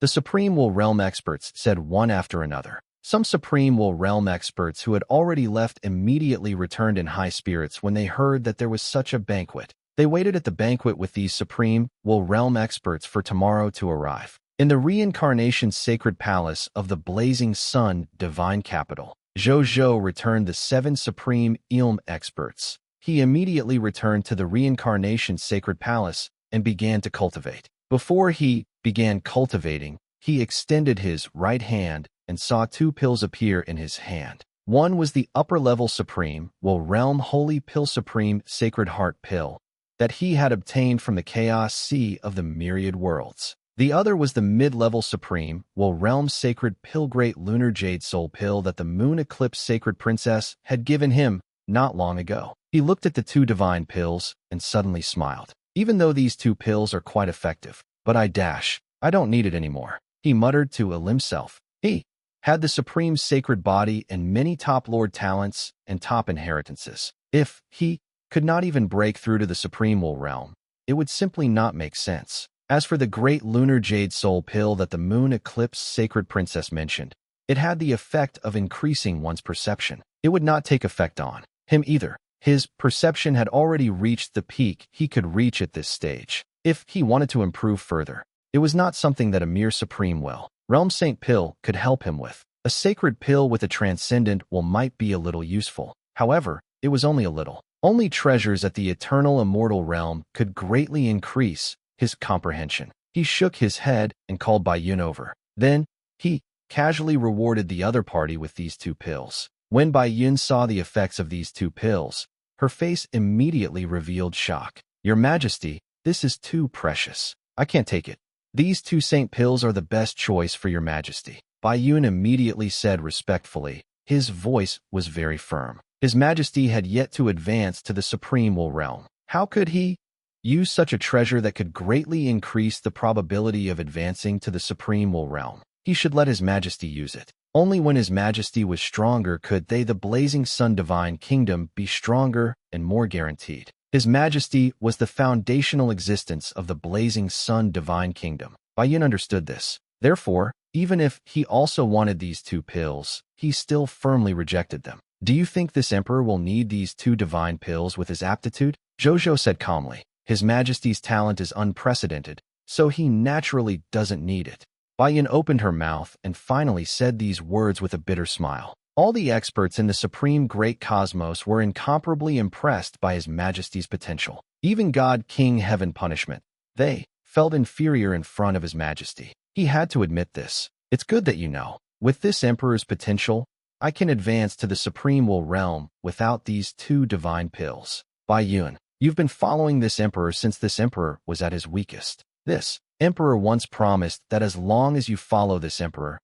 the Supreme Will realm experts said one after another. Some Supreme Will realm experts who had already left immediately returned in high spirits when they heard that there was such a banquet. They waited at the banquet with these Supreme Will realm experts for tomorrow to arrive. In the reincarnation sacred palace of the Blazing Sun Divine Capital, Zhou Zhou returned the 7 Supreme Ilm experts. He immediately returned to the reincarnation sacred palace and began to cultivate. Before he began cultivating, he extended his right hand and saw 2 pills appear in his hand. One was the upper-level Supreme Will realm Holy Pill Supreme Sacred Heart Pill that he had obtained from the Chaos Sea of the Myriad Worlds. The other was the mid-level Supreme Will realm Sacred Pill Great Lunar Jade Soul Pill that the Moon Eclipse Sacred Princess had given him not long ago. He looked at the 2 divine pills and suddenly smiled. "Even though these 2 pills are quite effective, but I don't need it anymore," he muttered to himself. He had the supreme sacred body and many top lord talents and top inheritances. If he could not even break through to the Supreme Will realm, it would simply not make sense. As for the great lunar jade soul pill that the Moon Eclipse Sacred Princess mentioned, it had the effect of increasing one's perception. It would not take effect on him either. His perception had already reached the peak he could reach at this stage. If he wanted to improve further, it was not something that a mere supreme will, Realm Saint pill could help him with. A sacred pill with a transcendent will might be a little useful. However, it was only a little. Only treasures at the eternal immortal realm could greatly increase his comprehension. He shook his head and called Bai Yun over. Then, he casually rewarded the other party with these 2 pills. When Bai Yun saw the effects of these 2 pills, her face immediately revealed shock. Your Majesty, this is too precious. I can't take it. These 2 saint pills are the best choice for your Majesty. Bai Yun immediately said respectfully. His voice was very firm. His Majesty had yet to advance to the Supreme Will realm. How could he use such a treasure that could greatly increase the probability of advancing to the Supreme Will realm? He should let His Majesty use it. Only when His Majesty was stronger could the Blazing Sun Divine Kingdom be stronger and more guaranteed. His Majesty was the foundational existence of the Blazing Sun Divine Kingdom. Bai Yun understood this. Therefore, even if he also wanted these 2 pills, he still firmly rejected them. Do you think this emperor will need these 2 divine pills with his aptitude? Zhou Zhou said calmly. His Majesty's talent is unprecedented, so he naturally doesn't need it. Bai Yun opened her mouth and finally said these words with a bitter smile. All the experts in the Supreme Great Cosmos were incomparably impressed by His Majesty's potential. Even God King Heaven Punishment, they felt inferior in front of His Majesty. He had to admit this. It's good that you know. With this emperor's potential, I can advance to the Supreme Will realm without these 2 divine pills. Bai Yun, you've been following this emperor since this emperor was at his weakest. This emperor once promised that as long as you follow this emperor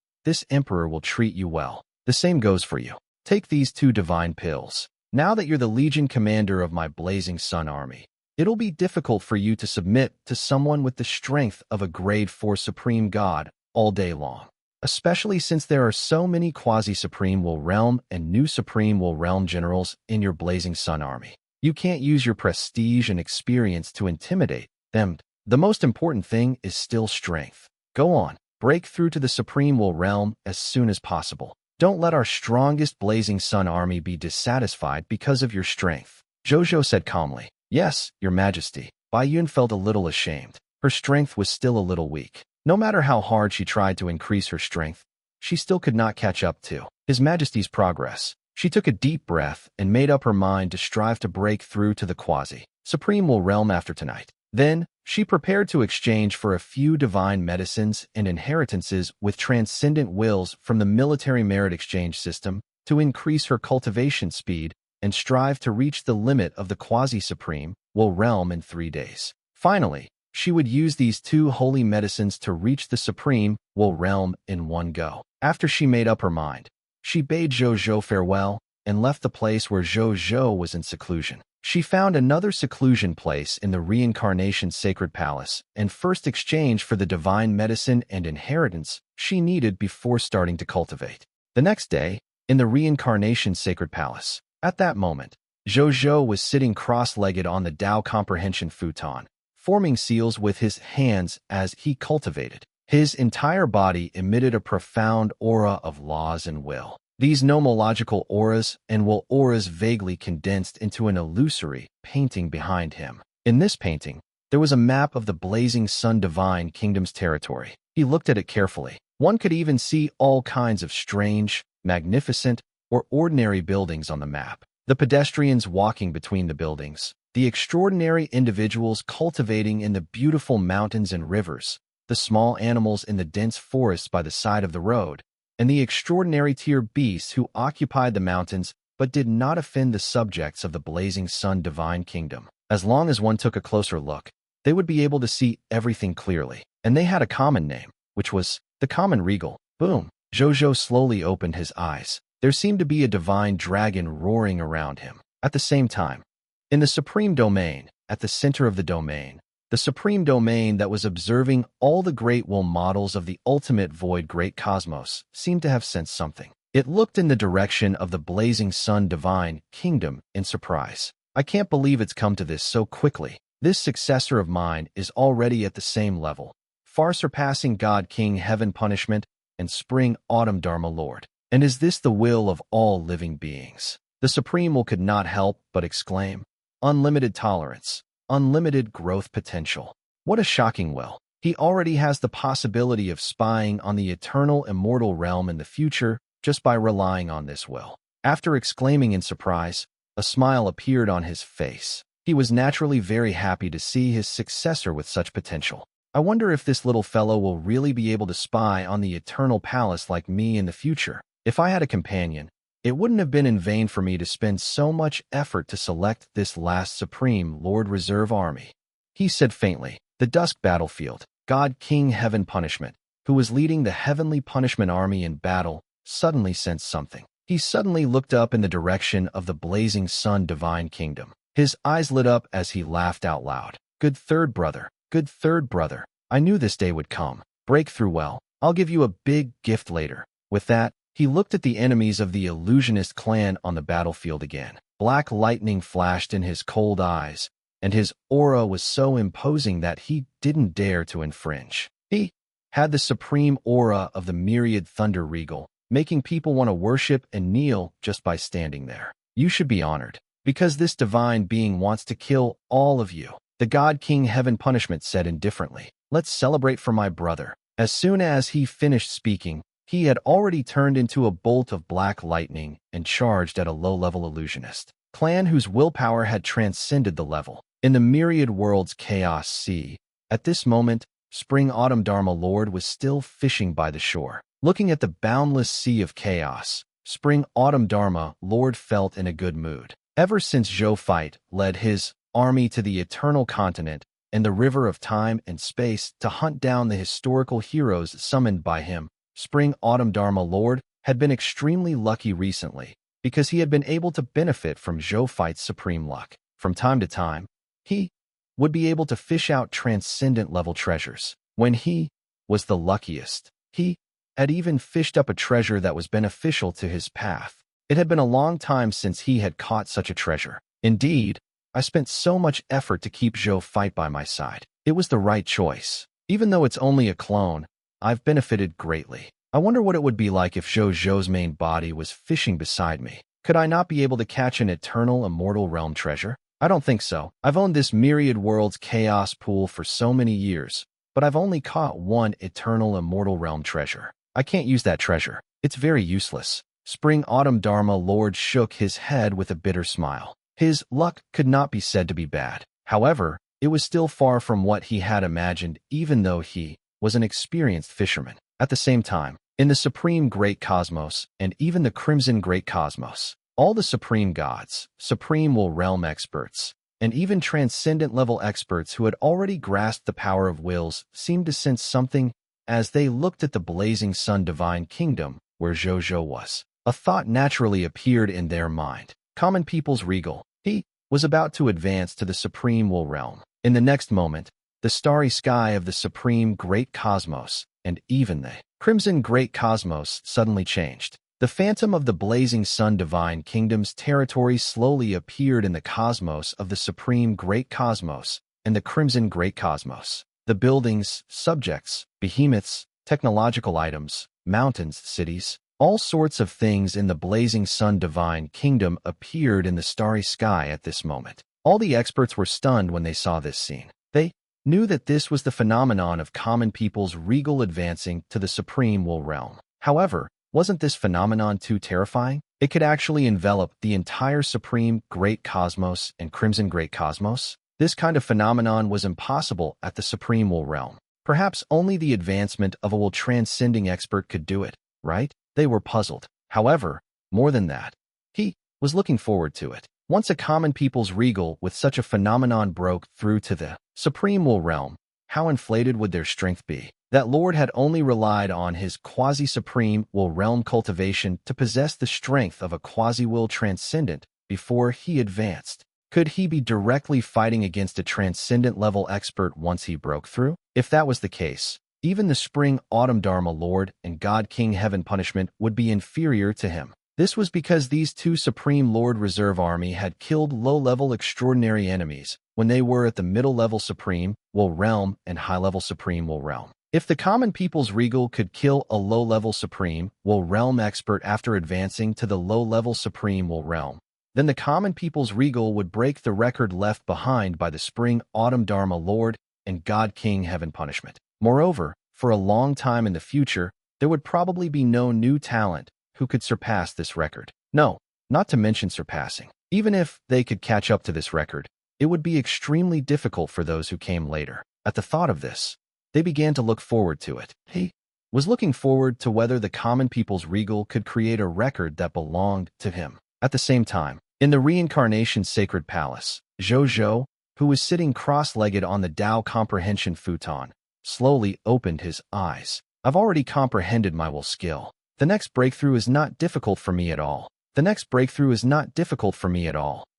will treat you well. The same goes for you. Take these 2 divine pills. Now that you're the Legion commander of my Blazing Sun army, it'll be difficult for you to submit to someone with the strength of a grade 4 supreme god all day long. Especially since there are so many quasi-supreme will realm and new supreme will realm generals in your Blazing Sun army. You can't use your prestige and experience to intimidate them. The most important thing is still strength. Go on, break through to the Supreme Will realm as soon as possible. Don't let our strongest Blazing Sun army be dissatisfied because of your strength. Zhou Zhou said calmly. Yes, Your Majesty. Bai Yun felt a little ashamed. Her strength was still a little weak. No matter how hard she tried to increase her strength, she still could not catch up to His Majesty's progress. She took a deep breath and made up her mind to strive to break through to the quasi-supreme will realm after tonight. Then, she prepared to exchange for a few divine medicines and inheritances with transcendent wills from the military merit exchange system to increase her cultivation speed and strive to reach the limit of the quasi-supreme will realm in 3 days. Finally, she would use these 2 holy medicines to reach the supreme will realm in one go. After she made up her mind, she bade Zhou Zhou farewell and left the place where Zhou Zhou was in seclusion. She found another seclusion place in the Reincarnation Sacred Palace and first exchanged for the divine medicine and inheritance she needed before starting to cultivate. The next day, in the Reincarnation Sacred Palace, at that moment, Zhou Zhou was sitting cross-legged on the Tao Comprehension futon, forming seals with his hands as he cultivated. His entire body emitted a profound aura of laws and will. These nomological auras and will auras vaguely condensed into an illusory painting behind him. In this painting, there was a map of the Blazing Sun Divine Kingdom's territory. He looked at it carefully. One could even see all kinds of strange, magnificent, or ordinary buildings on the map. The pedestrians walking between the buildings, the extraordinary individuals cultivating in the beautiful mountains and rivers, the small animals in the dense forests by the side of the road, and the extraordinary tier beasts who occupied the mountains but did not offend the subjects of the Blazing Sun Divine Kingdom. As long as one took a closer look, they would be able to see everything clearly. And they had a common name, which was the Common Regal. Boom! Zhou Zhou slowly opened his eyes. There seemed to be a divine dragon roaring around him. At the same time, in the Supreme Domain, at the center of the domain, the Supreme Domain that was observing all the Great Will models of the ultimate void Great Cosmos seemed to have sensed something. It looked in the direction of the Blazing Sun Divine Kingdom in surprise. I can't believe it's come to this so quickly. This successor of mine is already at the same level, far surpassing God King Heaven Punishment and Spring Autumn Dharma Lord. And is this the will of all living beings? The Supreme Will could not help but exclaim, "Unlimited tolerance, unlimited growth potential. What a shocking will. He already has the possibility of spying on the eternal immortal realm in the future just by relying on this will." After exclaiming in surprise, a smile appeared on his face. He was naturally very happy to see his successor with such potential. I wonder if this little fellow will really be able to spy on the eternal palace like me in the future. If I had a companion, it wouldn't have been in vain for me to spend so much effort to select this last Supreme Lord Reserve Army. He said faintly. The dusk battlefield. God King Heaven Punishment, who was leading the Heavenly Punishment Army in battle, suddenly sensed something. He suddenly looked up in the direction of the blazing sun divine kingdom. His eyes lit up as he laughed out loud. Good third brother. Good third brother. I knew this day would come. Break through well. I'll give you a big gift later. With that, he looked at the enemies of the illusionist clan on the battlefield again. Black lightning flashed in his cold eyes, and his aura was so imposing that he didn't dare to infringe. He had the supreme aura of the myriad thunder regal, making people want to worship and kneel just by standing there. You should be honored, because this divine being wants to kill all of you. The God King Heaven Punishment said indifferently. Let's celebrate for my brother. As soon as he finished speaking, he had already turned into a bolt of black lightning and charged at a low-level illusionist clan whose willpower had transcended the level. In the myriad world's chaos sea, at this moment, Spring Autumn Dharma Lord was still fishing by the shore. Looking at the boundless sea of chaos, Spring Autumn Dharma Lord felt in a good mood. Ever since Zhou Fight led his army to the eternal continent and the river of time and space to hunt down the historical heroes summoned by him, Spring Autumn Dharma Lord had been extremely lucky recently because he had been able to benefit from Zhou Fight's supreme luck. From time to time, he would be able to fish out transcendent level treasures. When he was the luckiest, he had even fished up a treasure that was beneficial to his path. It had been a long time since he had caught such a treasure. Indeed, I spent so much effort to keep Zhou Fight by my side. It was the right choice. Even though it's only a clone, I've benefited greatly. I wonder what it would be like if Zhou Zhou's main body was fishing beside me. Could I not be able to catch an eternal immortal realm treasure? I don't think so. I've owned this myriad world's chaos pool for so many years, but I've only caught one eternal immortal realm treasure. I can't use that treasure. It's very useless. Spring Autumn Dharma Lord shook his head with a bitter smile. His luck could not be said to be bad. However, it was still far from what he had imagined, even though he was an experienced fisherman. At the same time, in the Supreme Great Cosmos and even the Crimson Great Cosmos, all the Supreme Gods, Supreme Will Realm experts, and even transcendent level experts who had already grasped the power of wills seemed to sense something as they looked at the blazing sun divine kingdom where Zhou Zhou was. A thought naturally appeared in their mind. Common people's regal. He was about to advance to the Supreme Will Realm. In the next moment, the starry sky of the Supreme Great Cosmos and even the Crimson Great Cosmos suddenly changed. The phantom of the blazing sun divine kingdom's territory slowly appeared in the cosmos of the Supreme Great Cosmos and the Crimson Great Cosmos. The buildings, subjects, behemoths, technological items, mountains, cities, all sorts of things in the blazing sun divine kingdom appeared in the starry sky at this moment. All the experts were stunned when they saw this scene. They knew that this was the phenomenon of common people's regal advancing to the Supreme Will Realm. However, wasn't this phenomenon too terrifying? It could actually envelop the entire Supreme Great Cosmos and Crimson Great Cosmos. This kind of phenomenon was impossible at the Supreme Will Realm. Perhaps only the advancement of a will transcending expert could do it, right? They were puzzled. However, more than that, he was looking forward to it. Once a common people's regal with such a phenomenon broke through to the Supreme Will Realm, how inflated would their strength be? That Lord had only relied on his quasi-supreme will realm cultivation to possess the strength of a quasi-will transcendent before he advanced. Could he be directly fighting against a transcendent-level expert once he broke through? If that was the case, even the Spring Autumn Dharma Lord and God King Heaven Punishment would be inferior to him. This was because these two Supreme Lord Reserve Army had killed low-level extraordinary enemies when they were at the middle-level Supreme Will Realm and high-level Supreme Will Realm. If the common people's regal could kill a low-level Supreme Will Realm expert after advancing to the low-level Supreme Will Realm, then the common people's regal would break the record left behind by the spring-autumn Dharma Lord and God King Heaven punishment. Moreover, for a long time in the future, there would probably be no new talent who could surpass this record. No, not to mention surpassing. Even if they could catch up to this record, it would be extremely difficult for those who came later. At the thought of this, they began to look forward to it. He was looking forward to whether the common people's regal could create a record that belonged to him. At the same time, in the reincarnation sacred palace, Zhou Zhou, who was sitting cross-legged on the Tao comprehension futon, slowly opened his eyes. I've already comprehended my will skill. The next breakthrough is not difficult for me at all.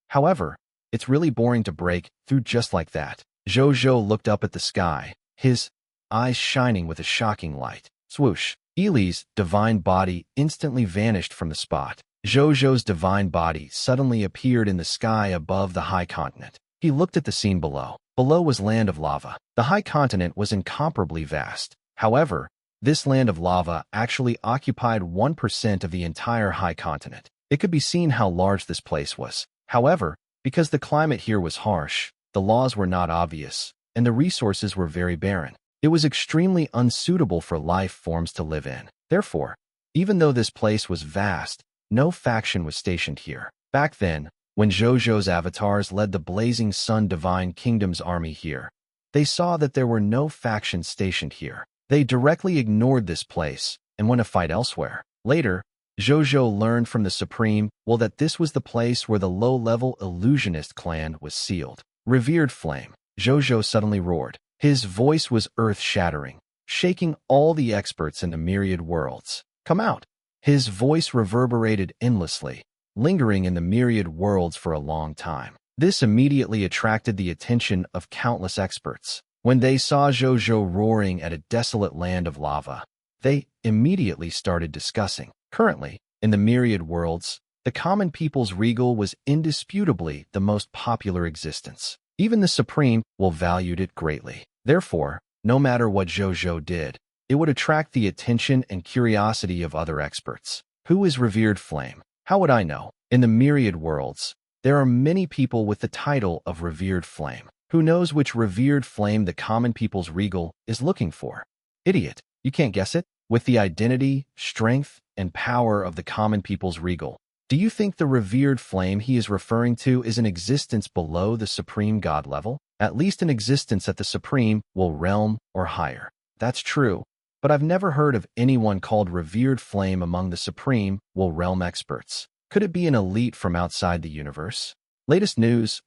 However, it's really boring to break through just like that. Zhou Zhou looked up at the sky, his eyes shining with a shocking light. Swoosh! Eli's divine body instantly vanished from the spot. Zhou Zhou's divine body suddenly appeared in the sky above the high continent. He looked at the scene below. Below was land of lava. The high continent was incomparably vast. However, this land of lava actually occupied 1% of the entire high continent. It could be seen how large this place was. However, because the climate here was harsh, the laws were not obvious, and the resources were very barren. It was extremely unsuitable for life forms to live in. Therefore, even though this place was vast, no faction was stationed here. Back then, when Zhou Zhou's avatars led the Blazing Sun Divine Kingdom's army here, they saw that there were no factions stationed here. They directly ignored this place and went to fight elsewhere. Later, Zhou Zhou learned from the Supreme that this was the place where the low-level illusionist clan was sealed. Revered Flame, Zhou Zhou suddenly roared. His voice was earth-shattering, shaking all the experts in the myriad worlds. Come out! His voice reverberated endlessly, lingering in the myriad worlds for a long time. This immediately attracted the attention of countless experts. When they saw Zhou Zhou roaring at a desolate land of lava, they immediately started discussing. Currently, in the myriad worlds, the common people's regal was indisputably the most popular existence. Even the Supreme valued it greatly. Therefore, no matter what Zhou Zhou did, it would attract the attention and curiosity of other experts. Who is Revered Flame? How would I know? In the myriad worlds, there are many people with the title of Revered Flame. Who knows which Revered Flame the common people's regal is looking for? Idiot, you can't guess it? With the identity, strength, and power of the common people's regal, do you think the Revered Flame he is referring to is an existence below the Supreme God level? At least an existence at the Supreme realm or higher. That's true, but I've never heard of anyone called Revered Flame among the Supreme realm experts. Could it be an elite from outside the universe? Latest news.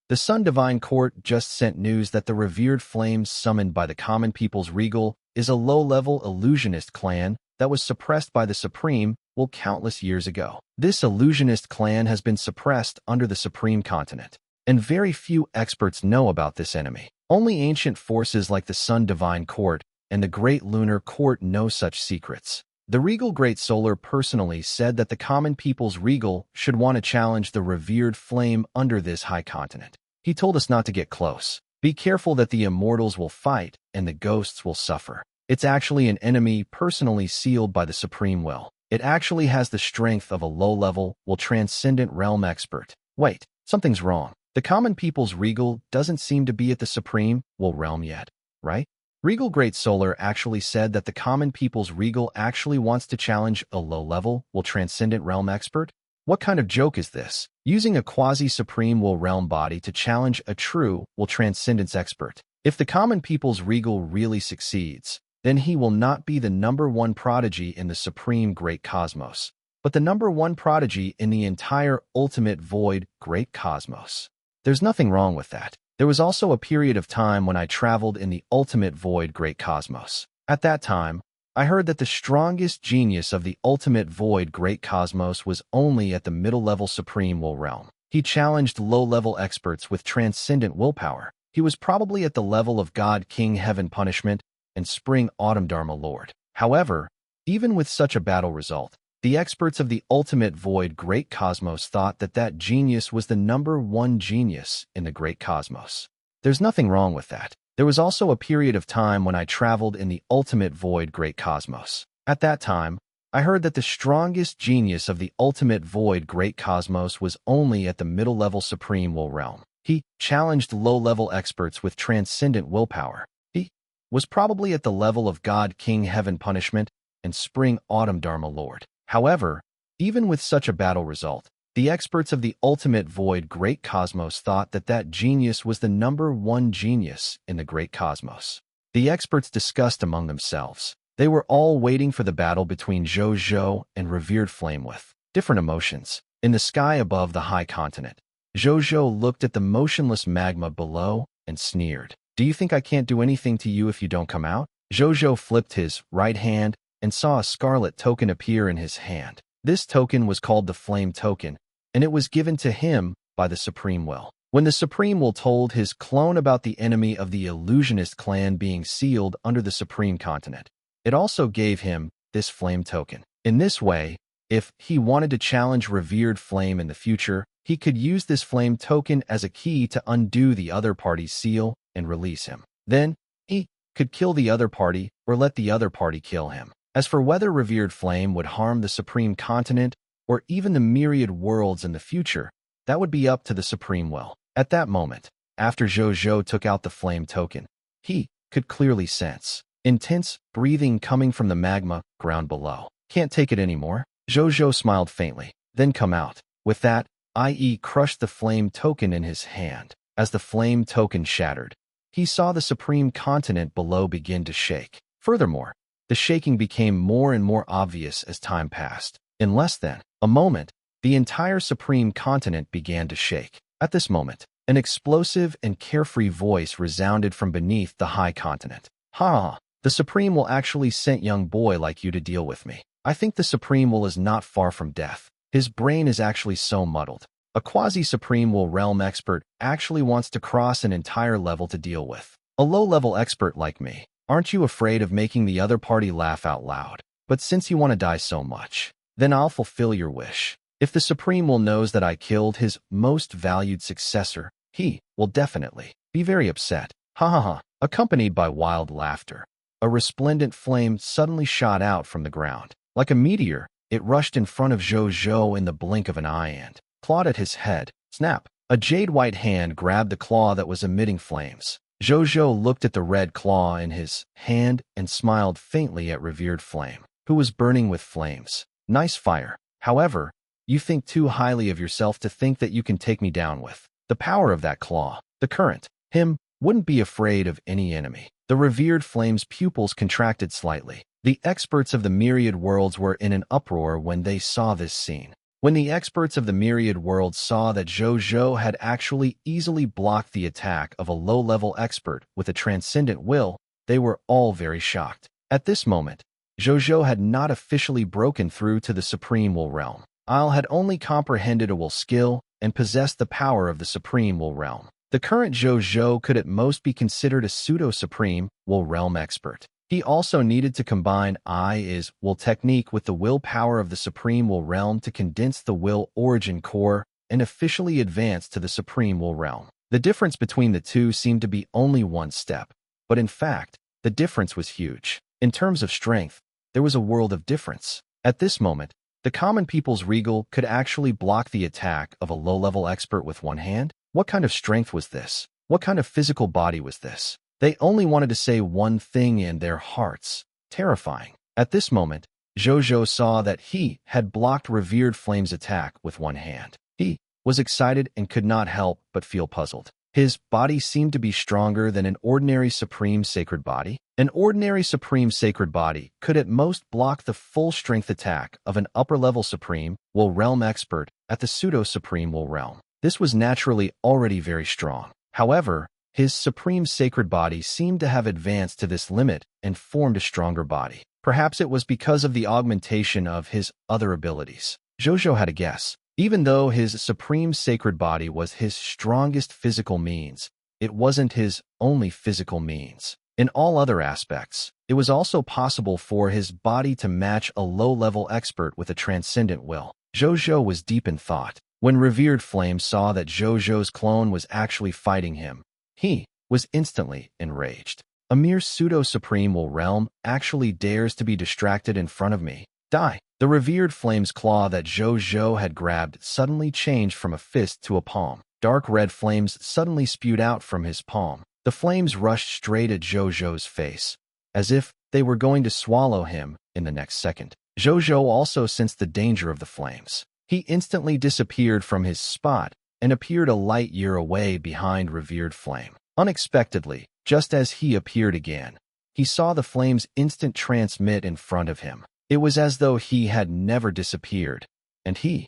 The Sun Divine Court just sent news that the Revered Flame summoned by the common people's regal is a low-level illusionist clan that was suppressed by the Supreme countless years ago. This illusionist clan has been suppressed under the Supreme continent, and very few experts know about this enemy. Only ancient forces like the Sun Divine Court and the Great Lunar Court know such secrets. The Regal Great Solar personally said that the common people's regal should want to challenge the Revered Flame under this high continent. He told us not to get close. Be careful that the immortals will fight and the ghosts will suffer. It's actually an enemy personally sealed by the Supreme Will. It actually has the strength of a low-level, transcendent realm expert. Wait, something's wrong. The common people's regal doesn't seem to be at the Supreme realm yet, right? Regal Great Solar actually said that the common people's regal actually wants to challenge a low-level, transcendent realm expert? What kind of joke is this? Using a quasi-supreme realm body to challenge a true transcendence expert. If the common people's regal really succeeds, then he will not be the #1 prodigy in the supreme great cosmos, but the #1 prodigy in the entire ultimate void great cosmos. There's nothing wrong with that. There was also a period of time when I traveled in the ultimate void great cosmos. At that time, I heard that the strongest genius of the ultimate void great cosmos was only at the middle-level supreme will realm. He challenged low-level experts with transcendent willpower. He was probably at the level of God King Heaven Punishment and Spring Autumn Dharma Lord. However, even with such a battle result, the experts of the ultimate void great cosmos thought that that genius was the #1 genius in the great cosmos. There's nothing wrong with that. There was also a period of time when I traveled in the ultimate void great cosmos. At that time, I heard that the strongest genius of the ultimate void great cosmos was only at the middle-level supreme will realm. He challenged low-level experts with transcendent willpower. He was probably at the level of God King Heaven Punishment and Spring Autumn Dharma Lord. However, even with such a battle result, the experts of the ultimate void great cosmos thought that that genius was the number one genius in the great cosmos. The experts discussed among themselves. They were all waiting for the battle between Zhou Zhou and revered flame with different emotions. In the sky above the high continent, Zhou Zhou looked at the motionless magma below and sneered. Do you think I can't do anything to you if you don't come out? Zhou Zhou flipped his right hand and saw a scarlet token appear in his hand. This token was called the Flame Token, and it was given to him by the Supreme Will. When the Supreme Will told his clone about the enemy of the illusionist clan being sealed under the Supreme Continent, it also gave him this Flame Token. In this way, if he wanted to challenge revered Flame in the future, he could use this Flame Token as a key to undo the other party's seal and release him. Then, he could kill the other party or let the other party kill him. As for whether revered Flame would harm the Supreme Continent or even the myriad worlds in the future, that would be up to the Supreme Will. At that moment, after Zhou Zhou took out the Flame Token, he could clearly sense intense breathing coming from the magma ground below. Can't take it anymore? Zhou Zhou smiled faintly. Then come out. With that, i.e. crushed the Flame Token in his hand. As the Flame Token shattered, he saw the Supreme Continent below begin to shake. Furthermore, the shaking became more and more obvious as time passed. In less than a moment, the entire Supreme Continent began to shake. At this moment, an explosive and carefree voice resounded from beneath the high continent. Ha! The Supreme Will actually sent young boy like you to deal with me. I think the Supreme Will is not far from death. His brain is actually so muddled. A quasi-Supreme Will realm expert actually wants to cross an entire level to deal with a low-level expert like me. Aren't you afraid of making the other party laugh out loud? But since you want to die so much, then I'll fulfill your wish. If the Supreme Will knows that I killed his most valued successor, he will definitely be very upset. Ha ha ha. Accompanied by wild laughter, a resplendent flame suddenly shot out from the ground. Like a meteor, it rushed in front of Zhou Zhou in the blink of an eye and clawed at his head. Snap! A jade-white hand grabbed the claw that was emitting flames. Zhou Zhou looked at the red claw in his hand and smiled faintly at revered Flame, who was burning with flames. Nice fire. However, you think too highly of yourself to think that you can take me down with the power of that claw. The current, him, wouldn't be afraid of any enemy. The revered Flame's pupils contracted slightly. The experts of the myriad worlds were in an uproar when they saw this scene. When the experts of the myriad worlds saw that Zhou Zhou had actually easily blocked the attack of a low-level expert with a transcendent will, they were all very shocked. At this moment, Zhou Zhou had not officially broken through to the Supreme Will realm. Il had only comprehended a will skill and possessed the power of the Supreme Will realm. The current Zhou Zhou could at most be considered a pseudo-Supreme Will realm expert. He also needed to combine I-is will technique with the willpower of the Supreme Will realm to condense the will origin core and officially advance to the Supreme Will realm. The difference between the two seemed to be only one step, but in fact, the difference was huge. In terms of strength, there was a world of difference. At this moment, the common people's regal could actually block the attack of a low-level expert with one hand. What kind of strength was this? What kind of physical body was this? They only wanted to say one thing in their hearts. Terrifying. At this moment, Zhou Zhou saw that he had blocked revered Flame's attack with one hand. He was excited and could not help but feel puzzled. His body seemed to be stronger than an ordinary Supreme Sacred Body. An ordinary Supreme Sacred Body could at most block the full-strength attack of an upper-level Supreme Will realm expert at the pseudo-Supreme Will realm. This was naturally already very strong. However, his Supreme Sacred Body seemed to have advanced to this limit and formed a stronger body. Perhaps it was because of the augmentation of his other abilities. Zhou Zhou had a guess. Even though his Supreme Sacred Body was his strongest physical means, it wasn't his only physical means. In all other aspects, it was also possible for his body to match a low-level expert with a transcendent will. Zhou Zhou was deep in thought. When revered Flame saw that Zhou Zhou's clone was actually fighting him, he was instantly enraged. A mere pseudo-Supreme Will realm actually dares to be distracted in front of me. Die. The revered flame's claw that Zhou Zhou had grabbed suddenly changed from a fist to a palm. Dark red flames suddenly spewed out from his palm. The flames rushed straight at Zhou Zhou's face, as if they were going to swallow him in the next second. Zhou Zhou also sensed the danger of the flames. He instantly disappeared from his spot and appeared a light year away behind revered flame. Unexpectedly, just as he appeared again, he saw the flames instant transmit in front of him. It was as though he had never disappeared, and he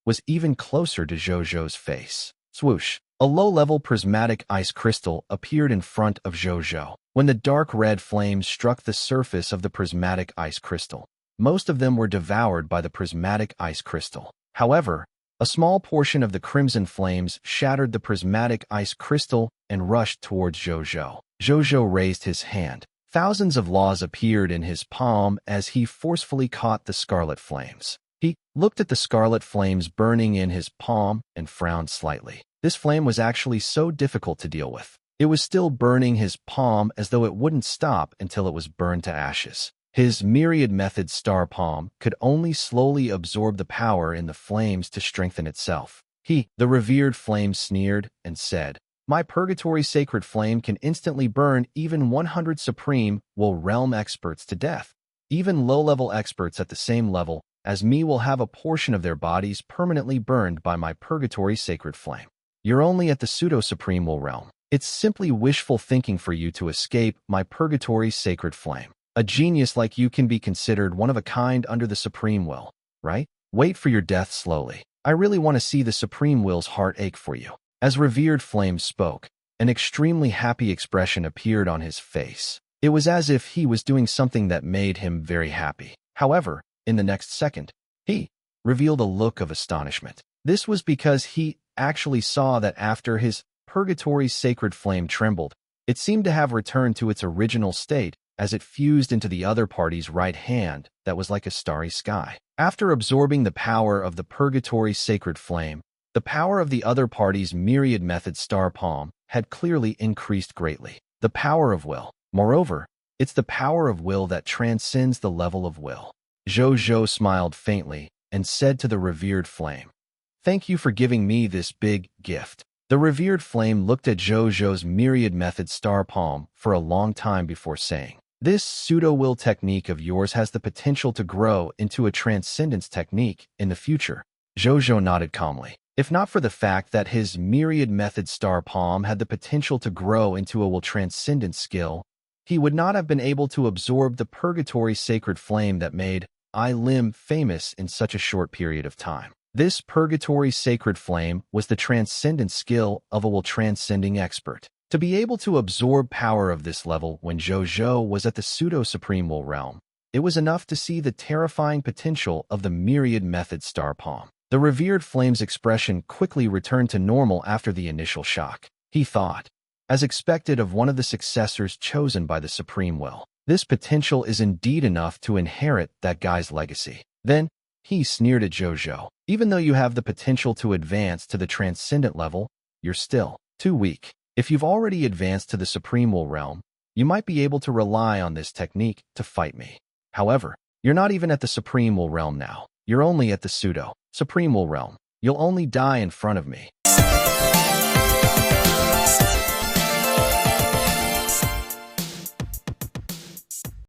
was even closer to Zhou Zhou's face. Swoosh! A low-level prismatic ice crystal appeared in front of Zhou Zhou. When the dark red flames struck the surface of the prismatic ice crystal, most of them were devoured by the prismatic ice crystal. However, a small portion of the crimson flames shattered the prismatic ice crystal and rushed towards Zhou Zhou. Zhou Zhou raised his hand. Thousands of laws appeared in his palm as he forcefully caught the scarlet flames. He looked at the scarlet flames burning in his palm and frowned slightly. This flame was actually so difficult to deal with. It was still burning his palm as though it wouldn't stop until it was burned to ashes. His myriad method star palm could only slowly absorb the power in the flames to strengthen itself. The revered flame sneered and said, "My purgatory sacred flame can instantly burn even 100 supreme will realm experts to death. Even low-level experts at the same level as me will have a portion of their bodies permanently burned by my purgatory sacred flame. You're only at the pseudo-supreme will realm. It's simply wishful thinking for you to escape my purgatory sacred flame. A genius like you can be considered one of a kind under the supreme will, right? Wait for your death slowly. I really want to see the supreme will's heart ache for you." As revered flame spoke, an extremely happy expression appeared on his face. It was as if he was doing something that made him very happy. However, in the next second, he revealed a look of astonishment. This was because he actually saw that after his purgatory sacred flame trembled, it seemed to have returned to its original state as it fused into the other party's right hand that was like a starry sky. After absorbing the power of the purgatory sacred flame, the power of the other party's myriad method star palm had clearly increased greatly. The power of will. Moreover, it's the power of will that transcends the level of will. Zhou Zhou smiled faintly and said to the revered flame, "Thank you for giving me this big gift." The revered flame looked at Zhou Zhou's myriad method star palm for a long time before saying, "This pseudo-will technique of yours has the potential to grow into a transcendence technique in the future." Zhou Zhou nodded calmly. If not for the fact that his myriad method star palm had the potential to grow into a will transcendence skill, he would not have been able to absorb the purgatory sacred flame that made Lim famous in such a short period of time. This purgatory sacred flame was the transcendent skill of a will transcending expert. To be able to absorb power of this level when Zhou Zhou was at the pseudo-supreme will realm, it was enough to see the terrifying potential of the myriad method star palm. The revered flame's expression quickly returned to normal after the initial shock. He thought, as expected of one of the successors chosen by the supreme will, this potential is indeed enough to inherit that guy's legacy. Then, he sneered at Zhou Zhou. Even though you have the potential to advance to the transcendent level, you're still too weak. If you've already advanced to the supreme will realm, you might be able to rely on this technique to fight me. However, you're not even at the supreme will realm now. You're only at the pseudo-supreme will realm. You'll only die in front of me.